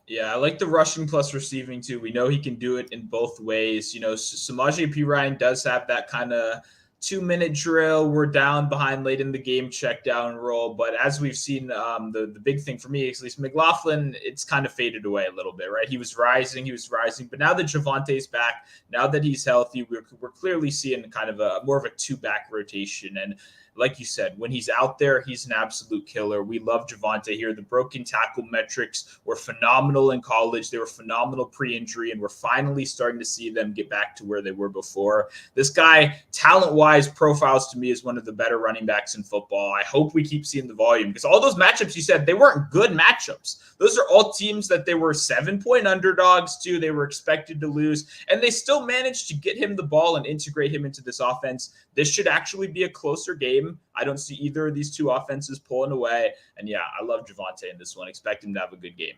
Yeah, I like the rushing plus receiving too. We know he can do it in both ways. You know, Samaje Perine does have that kind of 2-minute drill. We're down behind late in the game, check down roll. But as we've seen, the big thing for me, at least McLaughlin, it's kind of faded away a little bit, right? He was rising. But now that Javonte's back, now that he's healthy, we're clearly seeing kind of more of a 2-back rotation. And like you said, when he's out there, he's an absolute killer. We love Javonte here. The broken tackle metrics were phenomenal in college. They were phenomenal pre-injury, and we're finally starting to see them get back to where they were before. This guy, talent-wise, profiles to me as one of the better running backs in football. I hope we keep seeing the volume because all those matchups you said, they weren't good matchups. Those are all teams that they were 7-point underdogs to. They were expected to lose, and they still managed to get him the ball and integrate him into this offense. This should actually be a closer game. I don't see either of these two offenses pulling away. And yeah, I love Javonte in this one. Expect him to have a good game.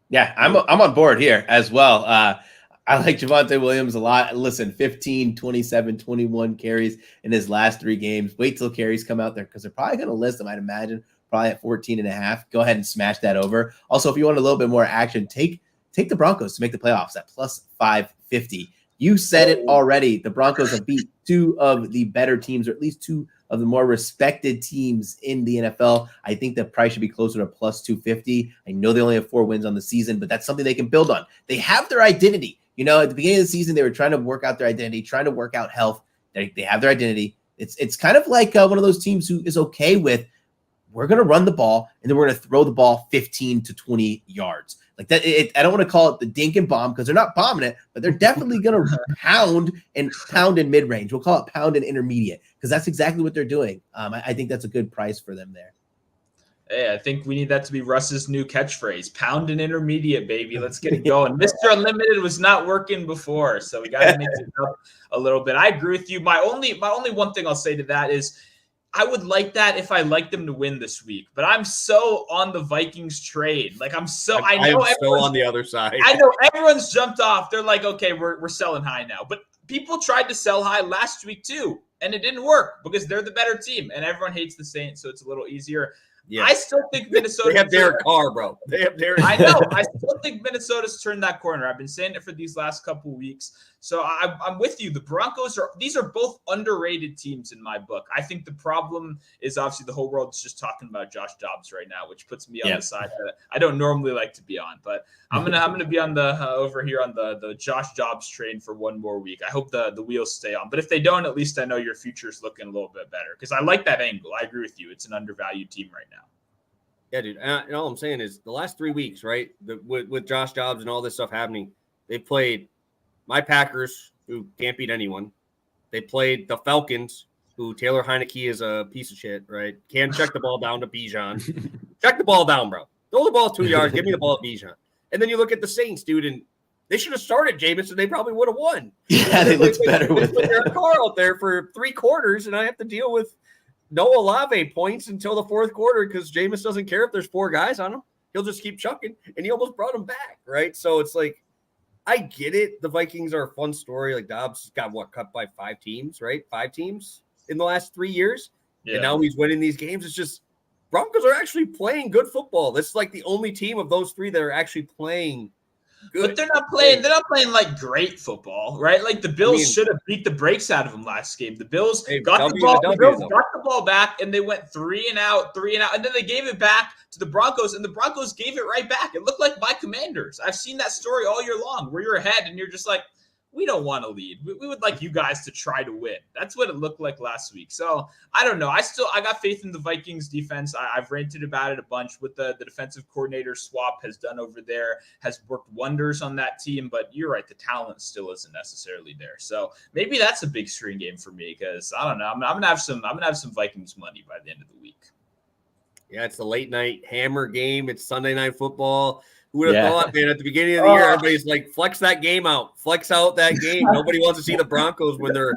Yeah, I'm on board here as well. I like Javonte Williams a lot. Listen, 15, 27, 21 carries in his last 3 games. Wait till carries come out there because they're probably going to list them, I'd imagine, probably at 14.5. Go ahead and smash that over. Also, if you want a little bit more action, take the Broncos to make the playoffs at plus 550. You said it already. The Broncos have beat 2 of the better teams, or at least 2 of the more respected teams in the NFL. I think the price should be closer to plus 250. I know they only have 4 wins on the season, but that's something they can build on. They have their identity. You know, at the beginning of the season, they were trying to work out their identity, trying to work out health. They have their identity. It's kind of like one of those teams who is okay with, we're going to run the ball, and then we're going to throw the ball 15 to 20 yards. Like that, I don't want to call it the dink and bomb because they're not bombing it, but they're definitely going to pound in mid-range. We'll call it pound and intermediate because that's exactly what they're doing. I think that's a good price for them there. Hey, I think we need that to be Russ's new catchphrase. Pound and intermediate, baby. Let's get it going. Mr. Unlimited was not working before, so we got to mix it up a little bit. I agree with you. My only one thing I'll say to that is I would like that if I like them to win this week, but I'm so on the Vikings trade. Like I am so on the other side. I know everyone's jumped off. They're like, okay, we're selling high now. But people tried to sell high last week too, and it didn't work because they're the better team, and everyone hates the Saints, so it's a little easier. Yeah. I still think Minnesota. They have Derek Carr, bro. They have Derek. I know. I still think Minnesota's turned that corner. I've been saying it for these last couple of weeks. So I'm with you. The Broncos these are both underrated teams in my book. I think the problem is obviously the whole world's just talking about Josh Dobbs right now, which puts me on the side that I don't normally like to be on. But I'm gonna be on the over here on the Josh Dobbs train for one more week. I hope the wheels stay on. But if they don't, at least I know your future's looking a little bit better because I like that angle. I agree with you. It's an undervalued team right now. Yeah, dude. And all I'm saying is the last 3 weeks, right, with Josh Dobbs and all this stuff happening, they played my Packers, who can't beat anyone. They played the Falcons, who Taylor Heineke is a piece of shit, right? Can't check the ball down to Bijan. Check the ball down, bro. Throw the ball 2 yards. Give me the ball at Bijan. And then you look at the Saints, dude, and they should have started Jameis, and they probably would have won. Yeah, they looked better with their car out there for 3 quarters, and I have to deal with no Olave points until the 4th quarter because Jameis doesn't care if there's 4 guys on him. He'll just keep chucking, and he almost brought him back, right? So it's like, I get it. The Vikings are a fun story. Like Dobbs got cut by 5 teams, right? 5 teams in the last 3 years. Yeah. And now he's winning these games. It's just Broncos are actually playing good football. This is like the only team of those 3 that are actually playing good. But they're not playing like great football, right? Like the Bills should have beat the brakes out of them last game. The Bills got the ball back, and they went 3 and out, and then they gave it back to the Broncos, and the Broncos gave it right back. It looked like my Commanders. I've seen that story all year long, where you're ahead and you're just like, we don't want to lead. We would like you guys to try to win. That's what it looked like last week. So I don't know. I got faith in the Vikings defense. I've ranted about it a bunch with the defensive coordinator swap has done over there, has worked wonders on that team. But you're right. The talent still isn't necessarily there. So maybe that's a big screen game for me because I don't know. I'm gonna have some Vikings money by the end of the week. Yeah, it's the late night hammer game. It's Sunday Night Football. Who would have thought, man, at the beginning of the year, everybody's like, flex that game out. Flex out that game. Nobody wants to see the Broncos when they're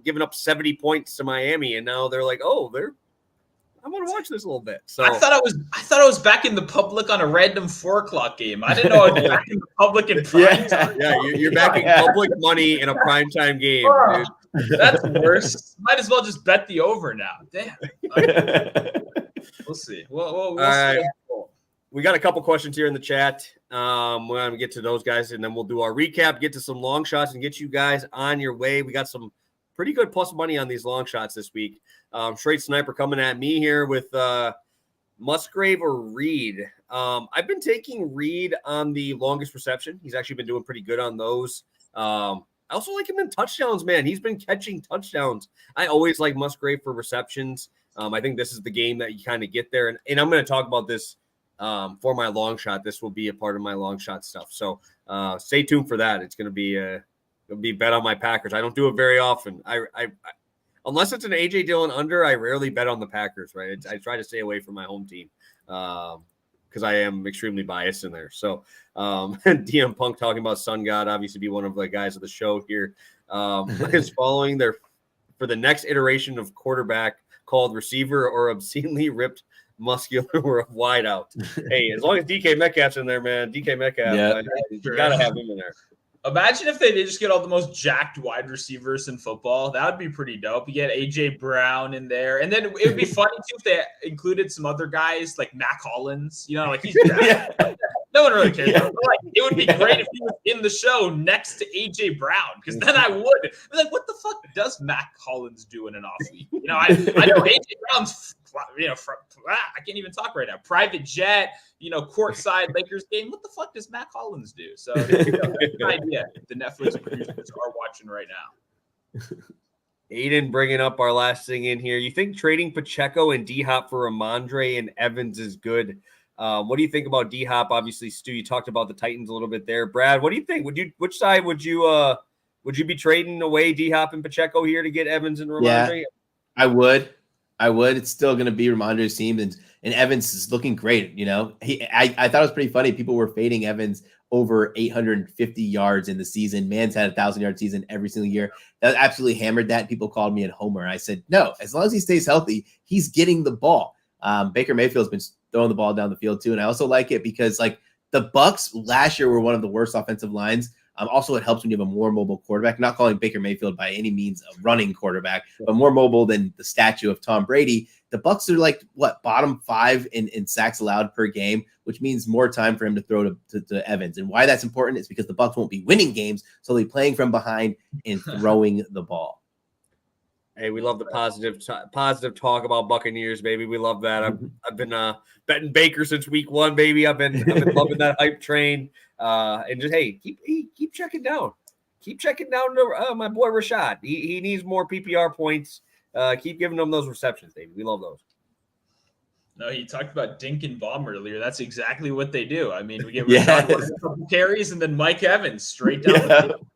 giving up 70 points to Miami. And now they're like, I'm going to watch this a little bit. So I thought I was back in the public on a random 4:00 game. I didn't know I was back in the public in prime time. Yeah, you're back in public money in a primetime game, dude. That's worse. Might as well just bet the over now. Damn. Okay. We'll see. We'll see. We got a couple questions here in the chat. We're going to get to those guys, and then we'll do our recap, get to some long shots, and get you guys on your way. We got some pretty good plus money on these long shots this week. Straight Sniper coming at me here with Musgrave or Reed. I've been taking Reed on the longest reception. He's actually been doing pretty good on those. I also like him in touchdowns, man. He's been catching touchdowns. I always like Musgrave for receptions. I think this is the game that you kind of get there. And I'm going to talk about this for my long shot. This will be a part of my long shot stuff. So stay tuned for that. It's going to be bet on my Packers. I don't do it very often. I unless it's an AJ Dillon under, I rarely bet on the Packers, right? I try to stay away from my home team because I am extremely biased in there. So DM Punk talking about Sun God, obviously be one of the guys of the show here, is following for the next iteration of quarterback called receiver or obscenely ripped muscular or wide out. Hey, as long as DK Metcalf's in there, man, DK Metcalf, you got to have him in there. Imagine if they did just get all the most jacked wide receivers in football. That would be pretty dope. You get AJ Brown in there. And then it would be funny, too, if they included some other guys like Mac Hollins. You know, like he's jacked. No one really cares. But like, it would be great if he was in the show next to AJ Brown, because then I would be like, what the fuck does Mac Hollins do in an off week? You know, I know AJ Brown's, I can't even talk right now. Private jet, courtside Lakers game. What the fuck does Mac Hollins do? So that's an idea the Netflix producers are watching right now. Aiden bringing up our last thing in here. You think trading Pacheco and D-Hop for Ramondre and Evans is good? What do you think about D-Hop? Obviously, Stu, you talked about the Titans a little bit there. Brad, what do you think? Which side would you be trading away D-Hop and Pacheco here to get Evans and Ramondre? Yeah, I would. It's still going to be Ramondre's team, and Evans is looking great. I thought it was pretty funny. People were fading Evans over 850 yards in the season. Man's had 1,000-yard season every single year. That absolutely hammered that. People called me a homer. I said, no, as long as he stays healthy, he's getting the ball. Baker Mayfield's been throwing the ball down the field too. And I also like it because the Bucks last year were one of the worst offensive lines. Also, it helps when you have a more mobile quarterback, not calling Baker Mayfield by any means a running quarterback, but more mobile than the statue of Tom Brady. The Bucks are bottom 5 in sacks allowed per game, which means more time for him to throw to Evans. And why that's important is because the Bucks won't be winning games, so they'll be playing from behind and throwing the ball. Hey, we love the positive talk about Buccaneers, baby. We love that. I've been betting Baker since week 1, baby. I've been loving that hype train. And just keep checking down. Keep checking down to my boy Rashad. He needs more PPR points. Keep giving them those receptions, baby. We love those. No, he talked about Dink and Bomb earlier. That's exactly what they do. I mean, we get Rashad a couple carries and then Mike Evans straight down the field.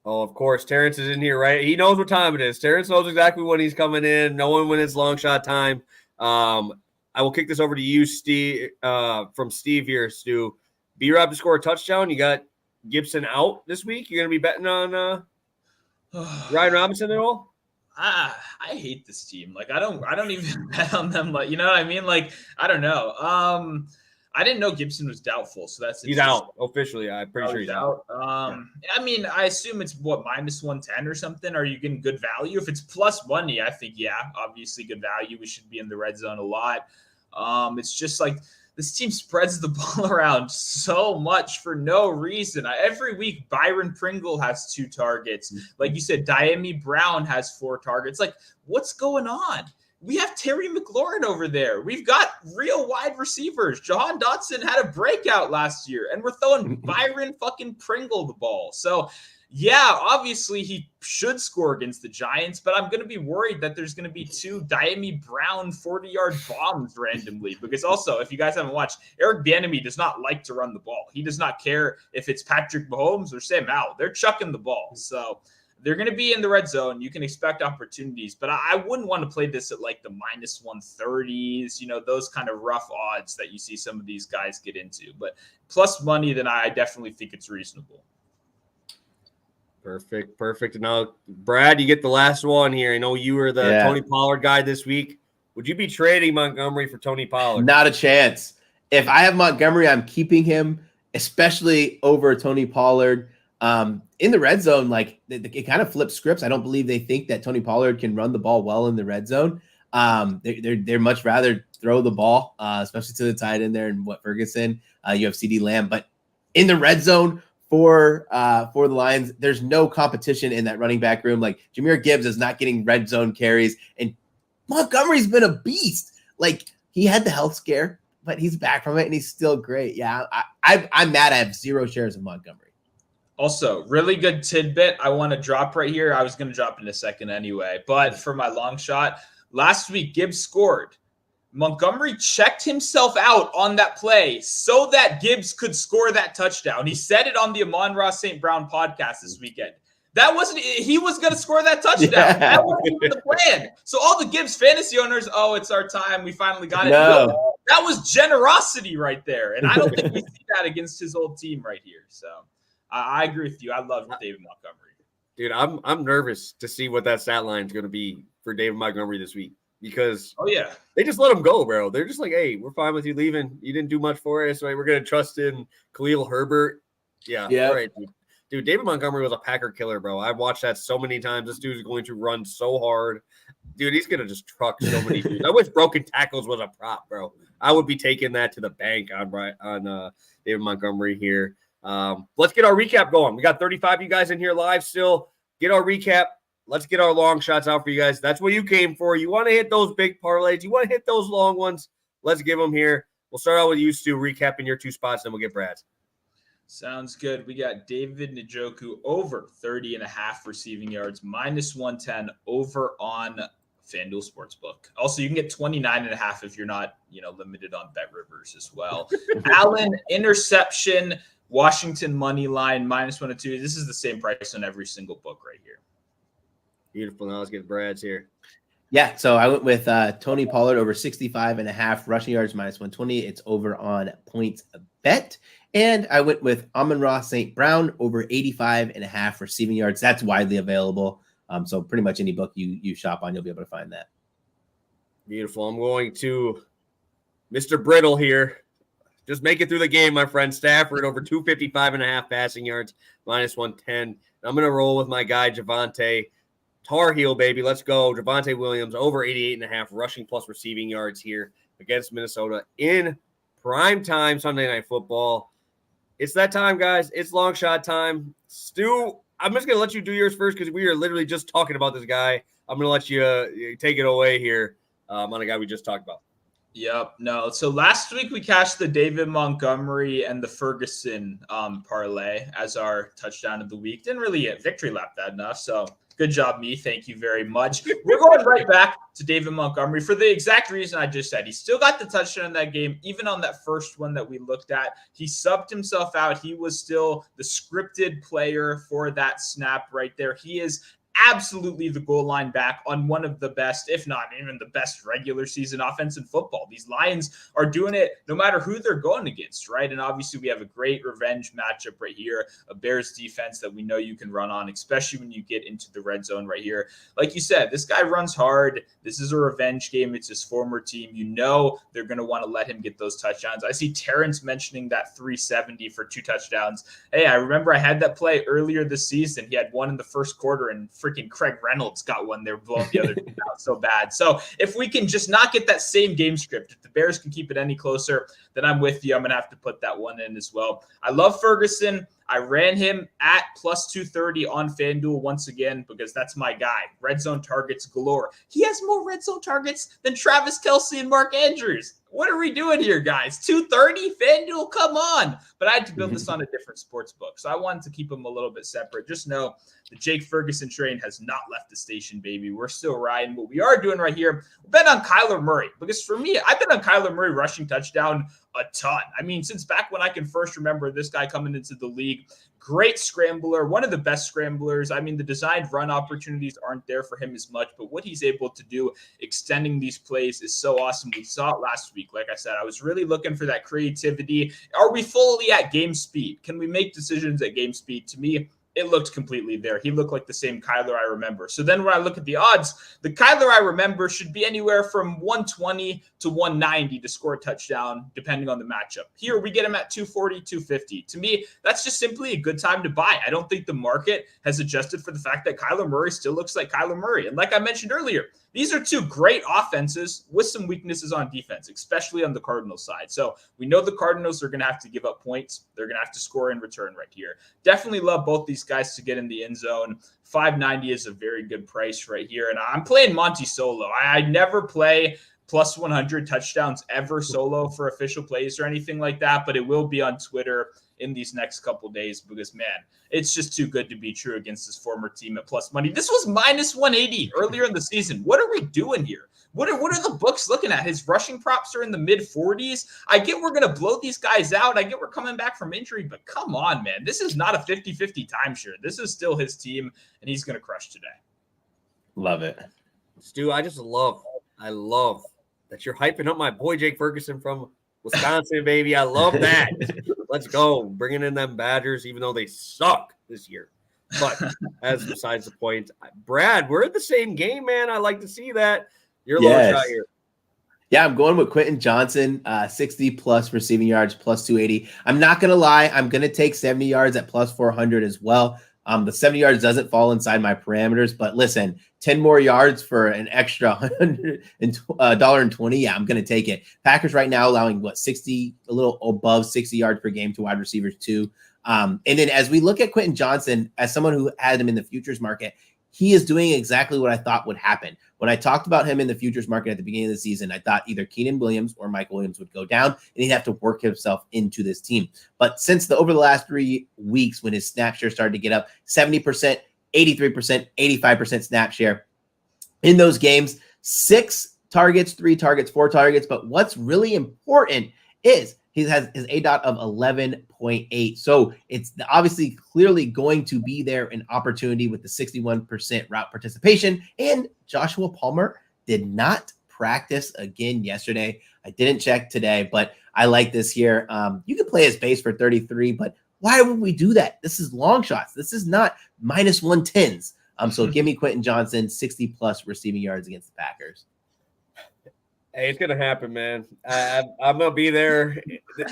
Oh, of course. Terrence is in here, right? He knows what time it is. Terrence knows exactly when he's coming in, knowing when it's long shot time. I will kick this over to you, Steve, from Steve here, Stu. B-Rob to score a touchdown. You got Gibson out this week. You're going to be betting on Ryan Robinson at all? I hate this team. Like, I don't even bet on them. Like, you know what I mean? Like, I don't know. I didn't know Gibson was doubtful, so he's out officially. I'm pretty sure he's out. I mean, I assume it's what, -110 or something. Are you getting good value? If it's plus money, I think obviously good value. We should be in the red zone a lot. It's just like this team spreads the ball around so much for no reason. Every week, Byron Pringle has 2 targets. Like you said, Diami Brown has 4 targets. Like, what's going on? We have Terry McLaurin over there. We've got real wide receivers. Jahan Dotson had a breakout last year, and we're throwing Byron fucking Pringle the ball. So, yeah, obviously he should score against the Giants, but I'm going to be worried that there's going to be 2 Diami Brown 40-yard bombs randomly. Because also, if you guys haven't watched, Eric Bieniemy does not like to run the ball. He does not care if it's Patrick Mahomes or Sam Howell. They're chucking the ball. So they're going to be in the red zone. You can expect opportunities, but I wouldn't want to play this at like the -130s, those kind of rough odds that you see some of these guys get into. But plus money, then I definitely think it's reasonable. Perfect. And now, Brad, you get the last one here. I know you were the Tony Pollard guy this week. Would you be trading Montgomery for Tony Pollard? Not a chance. If I have Montgomery, I'm keeping him, especially over Tony Pollard. In the red zone, like it kind of flips scripts. I don't believe they think that Tony Pollard can run the ball well in the red zone. They're much rather throw the ball, especially to the tight end there and Ferguson. You have CeeDee Lamb, but in the red zone for the Lions, there's no competition in that running back room. Like Jahmyr Gibbs is not getting red zone carries, and Montgomery's been a beast. Like he had the health scare, but he's back from it and he's still great. Yeah, I'm mad. I have 0 shares of Montgomery. Also, really good tidbit I want to drop right here. I was going to drop in a second anyway, but for my long shot, last week Gibbs scored. Montgomery checked himself out on that play so that Gibbs could score that touchdown. He said it on the Amon-Ra St. Brown podcast this weekend. That wasn't – he was going to score that touchdown. Yeah. That wasn't even the plan. So all the Gibbs fantasy owners, it's our time. We finally got it. No, that was generosity right there, and I don't think we see that against his old team right here. So I agree with you. I love David Montgomery. Dude, I'm nervous to see what that stat line is going to be for David Montgomery this week. Because they just let him go, bro. They're just like, hey, we're fine with you leaving. You didn't do much for us, right? We're going to trust in Khalil Herbert. Yeah. All right, dude. David Montgomery was a Packer killer, bro. I've watched that so many times. This dude's going to run so hard. Dude, he's going to just truck so many dudes. I wish broken tackles was a prop, bro. I would be taking that to the bank on David Montgomery here. Let's get our recap going. We got 35 of you guys in here live still. Get our recap. Let's get our long shots out for you guys. That's what you came for. You want to hit those big parlays. You want to hit those long ones. Let's give them here. We'll start out with you, Stu, recapping your 2 spots, then we'll get Brad's. Sounds good. We got David Njoku over 30.5 receiving yards, -110 over on FanDuel Sportsbook. Also, you can get 29.5 if you're not, limited on Bet Rivers as well. Allen, interception, Washington money line, -102. This is the same price on every single book right here. Beautiful. Now let's get Brad's here. Yeah, so I went with Tony Pollard over 65.5 rushing yards, -120. It's over on Points Bet. And I went with Amon-Ra St. Brown over 85.5 receiving yards. That's widely available. So pretty much any book you shop on, you'll be able to find that. Beautiful. I'm going to Mr. Brittle here. Just make it through the game, my friend. Stafford over 255.5 passing yards, -110. I'm going to roll with my guy, Javonte. Tar Heel, baby. Let's go. Javonte Williams over 88.5 rushing plus receiving yards here against Minnesota in prime time Sunday Night Football. It's that time, guys. It's long shot time. Stu, I'm just going to let you do yours first because we are literally just talking about this guy. I'm going to let you take it away here on a guy we just talked about. Yep. No. So last week we cashed the David Montgomery and the Ferguson parlay as our touchdown of the week. Didn't really victory lap that enough. So Good job, me. Thank you very much. We're going right back to David Montgomery for the exact reason I just said. He still got the touchdown in that game, even on that first one that we looked at. He subbed himself out. He was still the scripted player for that snap right there. He is absolutely the goal line back on one of the best, if not even the best regular season offense in football. These Lions are doing it no matter who they're going against, right? And obviously we have a great revenge matchup right here, a Bears defense that we know you can run on, especially when you get into the red zone right here. Like you said, this guy runs hard. This is a revenge game. It's his former team. You know they're going to want to let him get those touchdowns. I see Terrence mentioning that 370 for 2 touchdowns. Hey, I remember I had that play earlier this season. He had one in the first quarter, and freaking Craig Reynolds got one there, blowing the other team out so bad. So if we can just not get that same game script, if the Bears can keep it any closer, then I'm with you. I'm going to have to put that one in as well. I love Ferguson. I ran him at plus 230 on FanDuel once again because that's my guy. Red zone targets galore. He has more red zone targets than Travis Kelce and Mark Andrews. What are we doing here, guys? 230? FanDuel, come on. But I had to build this on a different sports book, so I wanted to keep them a little bit separate. Just know the Jake Ferguson train has not left the station, baby. We're still riding. What we are doing right here, we're betting on Kyler Murray. Because for me, I've been on Kyler Murray rushing touchdown a ton. I mean, since back when I can first remember this guy coming into the league. Great scrambler, one of the best scramblers. I mean, the designed run opportunities aren't there for him as much, but what he's able to do extending these plays is so awesome. We saw it last week. Like I said, I was really looking for that creativity. Are we fully at game speed? Can we make decisions at game speed? To me, it looked completely there. He looked like the same Kyler I remember. So then when I look at the odds, the Kyler I remember should be anywhere from 120 to 190 to score a touchdown, depending on the matchup. Here, we get him at 240, 250. To me, that's just simply a good time to buy. I don't think the market has adjusted for the fact that Kyler Murray still looks like Kyler Murray. And like I mentioned earlier, these are two great offenses with some weaknesses on defense, especially on the Cardinals side. So we know the Cardinals are going to have to give up points. They're going to have to score in return right here. Definitely love both these guys to get in the end zone. 590 is a very good price right here. And I'm playing Monty solo. I never play plus 100 touchdowns ever solo for official plays or anything like that, but it will be on Twitter in these next couple days because, man, it's just too good to be true against his former team at plus money. This was minus 180 earlier in the season. What are we doing here? What are the books looking at? His rushing props are in the mid-40s. I get we're going to blow these guys out. I get we're coming back from injury, but come on, man. This is not a 50-50 timeshare. This is still his team, and he's going to crush today. Love it. Stu, I love that you're hyping up my boy Jake Ferguson from Wisconsin, baby. I love that. Let's go. Bringing in them Badgers, even though they suck this year. But as besides the point, Brad, we're at the same game, man. I like to see that. You're a little shot here. Yeah, I'm going with Quentin Johnson, 60 plus receiving yards, plus 280. I'm not going to lie. I'm going to take 70 yards at plus 400 as well. The 70 yards doesn't fall inside my parameters, but listen, 10 more yards for an extra $1.20. Yeah, I'm going to take it. Packers right now allowing 60, a little above 60 yards per game to wide receivers too. And then as we look at Quentin Johnson, as someone who had him in the futures market, he is doing exactly what I thought would happen. When I talked about him in the futures market at the beginning of the season, I thought either Keenan Williams or Michael Williams would go down, and he'd have to work himself into this team. But since over the last 3 weeks, when his snap share started to get up 70%, 83%, 85% snap share in those games, 6 targets, 3 targets, 4 targets. But what's really important is he has his ADOT of 11.8. So it's obviously clearly going to be there an opportunity with the 61% route participation. And Joshua Palmer did not practice again yesterday. I didn't check today, but I like this here. You can play his base for 33, but why would we do that? This is long shots. This is not minus 110s. So give me Quentin Johnson, 60 plus receiving yards against the Packers. Hey, it's going to happen, man. I'm going to be there.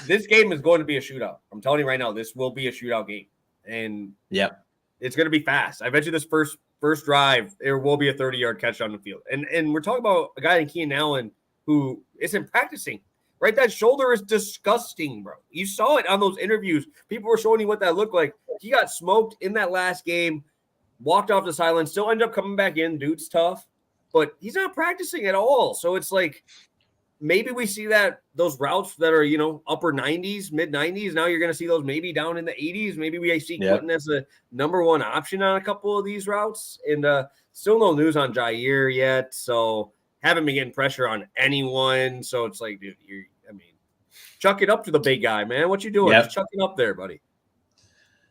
This game is going to be a shootout. I'm telling you right now, this will be a shootout game. And it's going to be fast. I bet you this first drive, there will be a 30-yard catch on the field. And we're talking about a guy in Keenan Allen who isn't practicing. Right? That shoulder is disgusting, bro. You saw it on those interviews. People were showing you what that looked like. He got smoked in that last game, walked off the sideline, still ended up coming back in. Dude's tough. But he's not practicing at all. So it's like, maybe we see that those routes that are, upper 90s, mid 90s. Now you're going to see those maybe down in the 80s. Maybe we see Quentin as a number one option on a couple of these routes. And still no news on Jair yet. So haven't been getting pressure on anyone. So it's like, dude, chuck it up to the big guy, man. What you doing? Just chuck it up there, buddy.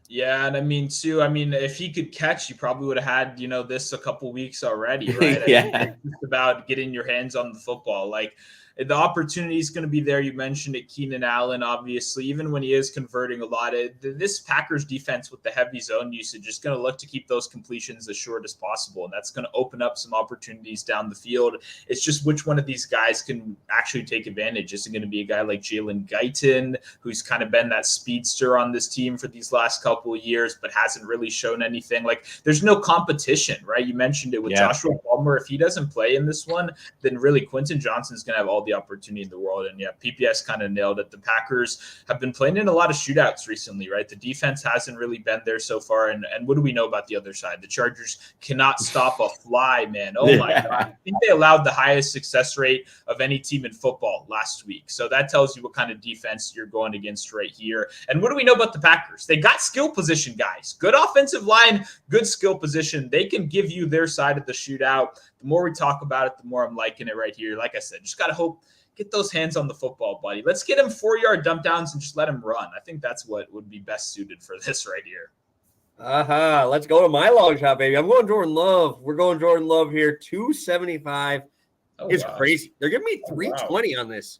Yeah, and if he could catch, you probably would have had, this a couple weeks already, right? It's just about getting your hands on the football. Like, the opportunity is going to be there. You mentioned it, Keenan Allen, obviously, even when he is converting a lot. This Packers defense with the heavy zone usage is going to look to keep those completions as short as possible, and that's going to open up some opportunities down the field. It's just which one of these guys can actually take advantage. Is it going to be a guy like Jalen Guyton, who's kind of been that speedster on this team for these last couple of years, but hasn't really shown anything? Like, there's no competition, right? You mentioned it with Joshua Palmer. If he doesn't play in this one, then really Quentin Johnson's going to have all the opportunity in the world. And PPS kind of nailed it. The Packers have been playing in a lot of shootouts recently, right? The defense hasn't really been there so far. And what do we know about the other side? The Chargers cannot stop a fly, man. Oh my God. I think they allowed the highest success rate of any team in football last week. So that tells you what kind of defense you're going against right here. And what do we know about the Packers? They got skill position guys, good offensive line, good skill position. They can give you their side of the shootout. The more we talk about it, the more I'm liking it right here. Like I said, just got to hope, get those hands on the football, buddy. Let's get him 4-yard dump downs and just let him run. I think that's what would be best suited for this right here. Let's go to my long shot, baby. I'm going Jordan Love. We're going Jordan Love here. 275. It's crazy. They're giving me 320 on this.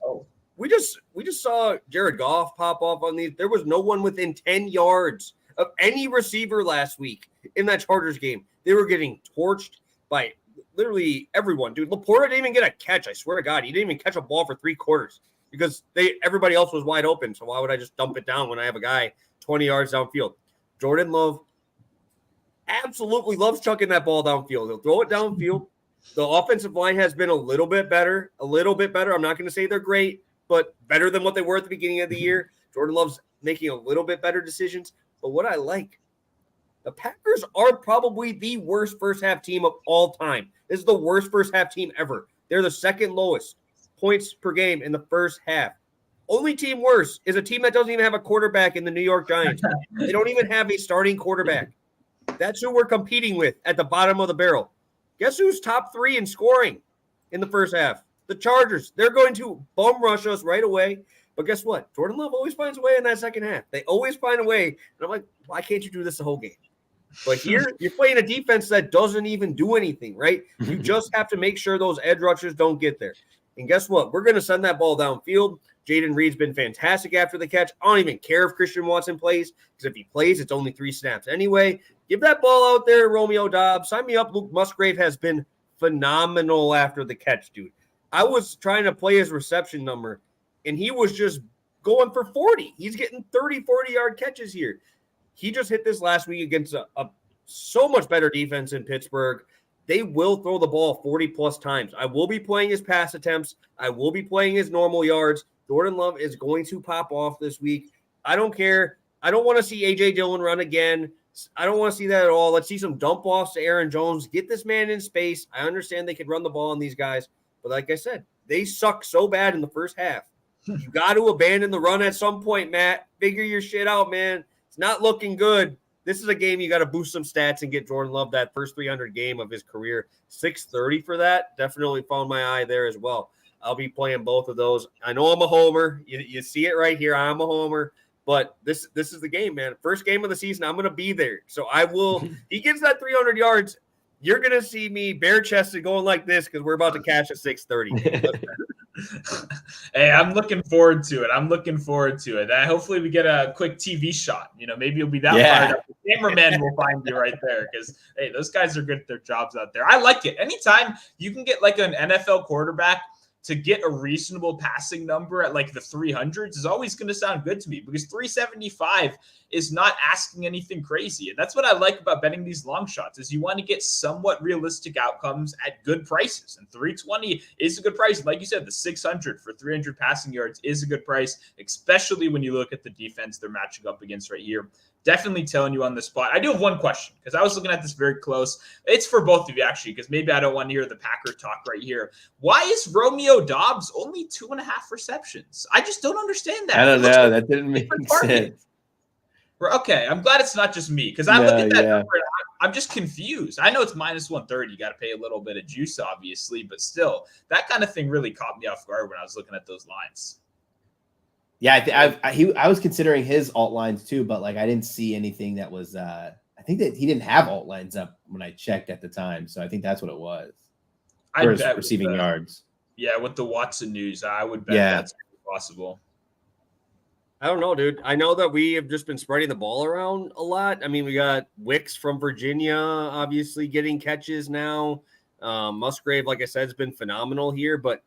We just saw Jared Goff pop off on these. There was no one within 10 yards of any receiver last week in that Chargers game. They were getting torched by literally everyone, dude. Laporta didn't even get a catch. I swear to God, he didn't even catch a ball for 3 quarters because everybody else was wide open. So why would I just dump it down when I have a guy 20 yards downfield? Jordan Love absolutely loves chucking that ball downfield. He'll throw it downfield. The offensive line has been a little bit better. I'm not going to say they're great, but better than what they were at the beginning of the year. Jordan Love's making a little bit better decisions. But what I like, the Packers are probably the worst first half team of all time. This is the worst first half team ever. They're the second lowest points per game in the first half. Only team worse is a team that doesn't even have a quarterback in the New York Giants. They don't even have a starting quarterback. That's who we're competing with at the bottom of the barrel. Guess who's top 3 in scoring in the first half? The Chargers. They're going to bum rush us right away. But guess what? Jordan Love always finds a way in that second half. They always find a way. And I'm like, why can't you do this the whole game? But here, you're playing a defense that doesn't even do anything, right? You just have to make sure those edge rushers don't get there. And guess what? We're going to send that ball downfield. Jaden Reed's been fantastic after the catch. I don't even care if Christian Watson plays, because if he plays, it's only 3 snaps anyway. Give that ball out there, Romeo Doubs. Sign me up. Luke Musgrave has been phenomenal after the catch, dude. I was trying to play his reception number, and he was just going for 40. He's getting 30, 40-yard catches here. He just hit this last week against a so much better defense in Pittsburgh. They will throw the ball 40-plus times. I will be playing his pass attempts. I will be playing his normal yards. Jordan Love is going to pop off this week. I don't care. I don't want to see A.J. Dillon run again. I don't want to see that at all. Let's see some dump-offs to Aaron Jones. Get this man in space. I understand they could run the ball on these guys. But like I said, they suck so bad in the first half. You got to abandon the run at some point, Matt. Figure your shit out, man. It's not looking good. This is a game you got to boost some stats and get Jordan Love that first 300 game of his career. 630 for that. Definitely found my eye there as well. I'll be playing both of those. I know I'm a homer. You see it right here. I'm a homer. But this is the game, man. First game of the season, I'm going to be there. So I will – he gets that 300 yards. You're going to see me bare-chested going like this because we're about to catch a 630. Hey, I'm looking forward to it. Hopefully we get a quick TV shot. Maybe you'll be that fired up. The cameraman will find you right there because, hey, those guys are good at their jobs out there. I like it. Anytime you can get like an NFL quarterback to get a reasonable passing number at like the 300s is always going to sound good to me because 375 is not asking anything crazy. And that's what I like about betting these long shots is you want to get somewhat realistic outcomes at good prices. And 320 is a good price. Like you said, the 600 for 300 passing yards is a good price, especially when you look at the defense they're matching up against right here. definitely telling you on the spot. I do have one question because I was looking at this very close. It's for both of you, actually, because maybe I don't want to hear the Packer talk right here. Why is Romeo Doubs only 2.5 receptions? I just don't understand that. I don't know. That didn't make sense. Okay, I'm glad it's not just me because I look at that number and I'm just confused. I know it's minus 130. You got to pay a little bit of juice, obviously, but still, that kind of thing really caught me off guard when I was looking at those lines. Yeah, I was considering his alt lines too, but like I didn't see anything that was. I think that he didn't have alt lines up when I checked at the time, so I think that's what it was. For his receiving yards. Yeah, with the Watson news, I would bet that's possible. I don't know, dude. I know that we have just been spreading the ball around a lot. I mean, we got Wicks from Virginia, obviously getting catches now. Musgrave, like I said, has been phenomenal here. But,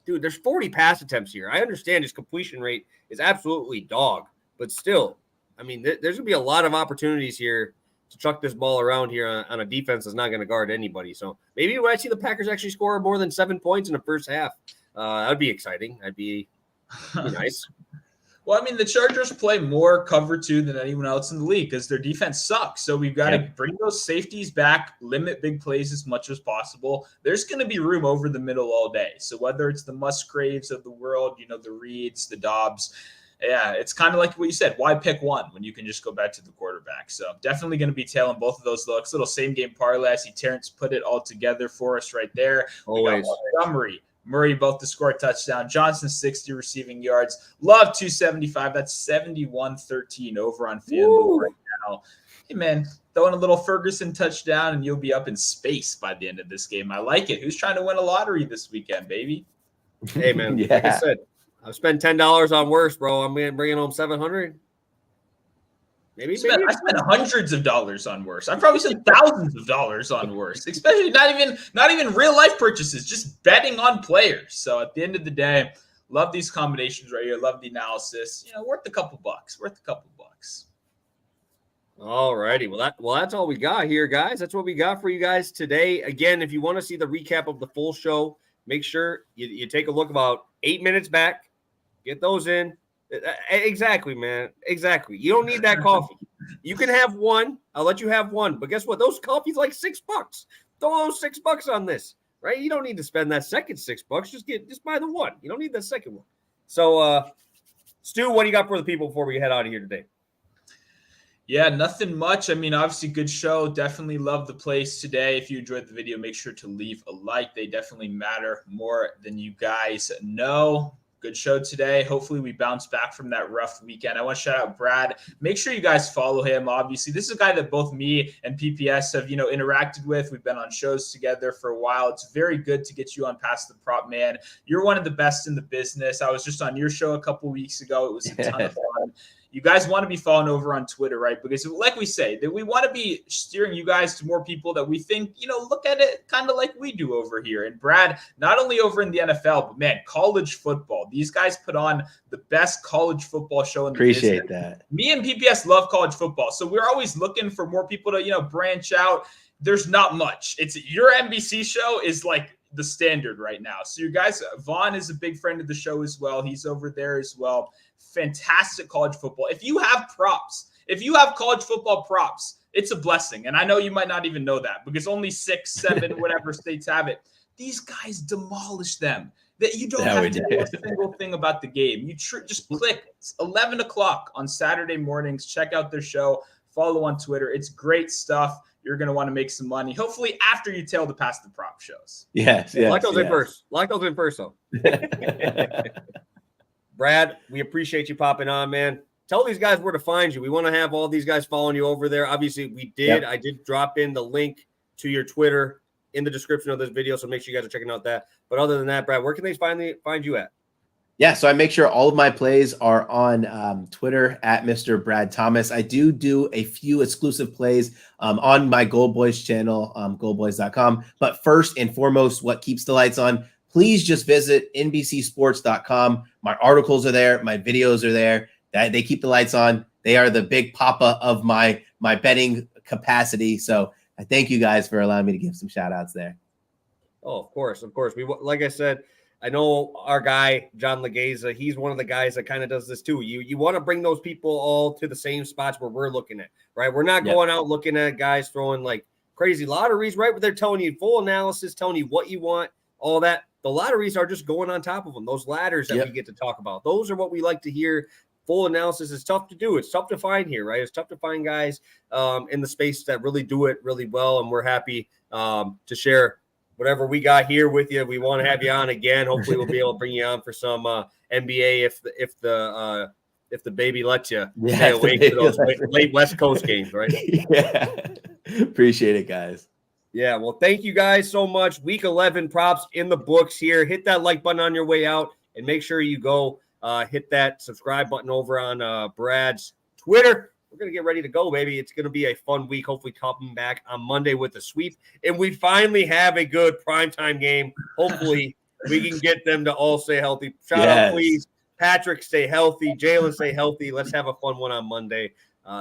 dude, there's 40 pass attempts here. I understand his completion rate is absolutely dog. But still, I mean, there's going to be a lot of opportunities here to chuck this ball around here on a defense that's not going to guard anybody. So maybe when I see the Packers actually score more than 7 points in the first half, that would be exciting. That'd be nice. Well, I mean, the Chargers play more cover 2 than anyone else in the league because their defense sucks. So we've got to bring those safeties back, limit big plays as much as possible. There's going to be room over the middle all day. So whether it's the Musgraves of the world, the Reeds, the Dobbs, it's kind of like what you said. Why pick one when you can just go back to the quarterback? So definitely going to be tailing both of those looks. Little same game parlay. I see Terrence put it all together for us right there. Always. Montgomery, Murray both to score a touchdown. Johnson 60 receiving yards. Love 275. That's 71-13 over on FanDuel right now. Hey man, throwing a little Ferguson touchdown and you'll be up in space by the end of this game. I like it. Who's trying to win a lottery this weekend, baby? Hey man, like I said, I've spent $10 on worse, bro. I'm bringing home 700. Maybe I spent hundreds of dollars on worse. I've probably spent thousands of dollars on worse, especially not even real life purchases, just betting on players. So at the end of the day, love these combinations right here. Love the analysis. Worth a couple bucks. All righty. Well, that's all we got here, guys. That's what we got for you guys today. Again, if you want to see the recap of the full show, make sure you take a look about 8 minutes back. Get those in. Exactly, man. Exactly. You don't need that coffee. You can have one. I'll let you have one. But guess what? Those coffees like $6. Throw those $6 on this, right? You don't need to spend that second $6. Just buy the one. You don't need that second one. So, Stu, what do you got for the people before we head out of here today? Yeah, nothing much. I mean, obviously, good show. Definitely love the plays today. If you enjoyed the video, make sure to leave a like. They definitely matter more than you guys know. Good show today. Hopefully we bounce back from that rough weekend. I want to shout out Brad. Make sure you guys follow him. Obviously, this is a guy that both me and PPS have, interacted with. We've been on shows together for a while. It's very good to get you on Past the Prop, man. You're one of the best in the business. I was just on your show a couple weeks ago. It was a ton of fun. You guys want to be following over on Twitter, right? Because like we say, that we want to be steering you guys to more people that we think, look at it kind of like we do over here. And Brad, not only over in the NFL, but man, college football. These guys put on the best college football show in the business. Appreciate that. Me and PPS love college football. So we're always looking for more people to, branch out. There's not much. It's your NBC show is like the standard right now. So you guys, Vaughn is a big friend of the show as well. He's over there as well. Fantastic college football. If you have props, if you have college football props, it's a blessing. And I know you might not even know that because only 6, 7, whatever states have it. These guys demolish them. That you don't have to do a single thing about the game. You just click. It's 11 o'clock on Saturday mornings. Check out their show. Follow on Twitter. It's great stuff. You're going to want to make some money. Hopefully after you tail the Past the Prop shows. Yes. Lock those in first. Though. Brad, we appreciate you popping on, man. Tell these guys where to find you. We want to have all these guys following you over there. Obviously, we did. Yep. I did drop in the link to your Twitter in the description of this video, so make sure you guys are checking out that. But other than that, Brad, where can they find you at? Yeah, so I make sure all of my plays are on Twitter at Mr. Brad Thomas. I do a few exclusive plays on my Gold Boys channel, goldboys.com. But first and foremost, what keeps the lights on, please just visit NBCsports.com. My articles are there. My videos are there. They keep the lights on. They are the big papa of my betting capacity. So I thank you guys for allowing me to give some shout outs there. Oh, of course. We, like I said, I know our guy, John Legeza, he's one of the guys that kind of does this too. You want to bring those people all to the same spots where we're looking at, right? We're not going out looking at guys throwing like crazy lotteries, right? But they're telling you full analysis, telling you what you want, all that. The lotteries are just going on top of them. Those ladders that we get to talk about, those are what we like to hear. Full analysis is tough to do. It's tough to find here, right? It's tough to find guys in the space that really do it really well. And we're happy to share whatever we got here with you. We want to have you on again. Hopefully we'll be able to bring you on for some NBA if the baby lets you stay awake for those late West Coast games, right? Appreciate it, guys. Yeah, well, thank you guys so much. Week 11 props in the books here. Hit that like button on your way out, and make sure you go hit that subscribe button over on Brad's Twitter. We're going to get ready to go, baby. It's going to be a fun week. Hopefully coming back on Monday with a sweep. And we finally have a good primetime game. Hopefully we can get them to all stay healthy. Shout out, please. Patrick, stay healthy. Jalen, stay healthy. Let's have a fun one on Monday.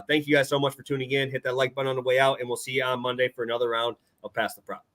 Thank you guys so much for tuning in. Hit that like button on the way out, and we'll see you on Monday for another round of Pass the Prop.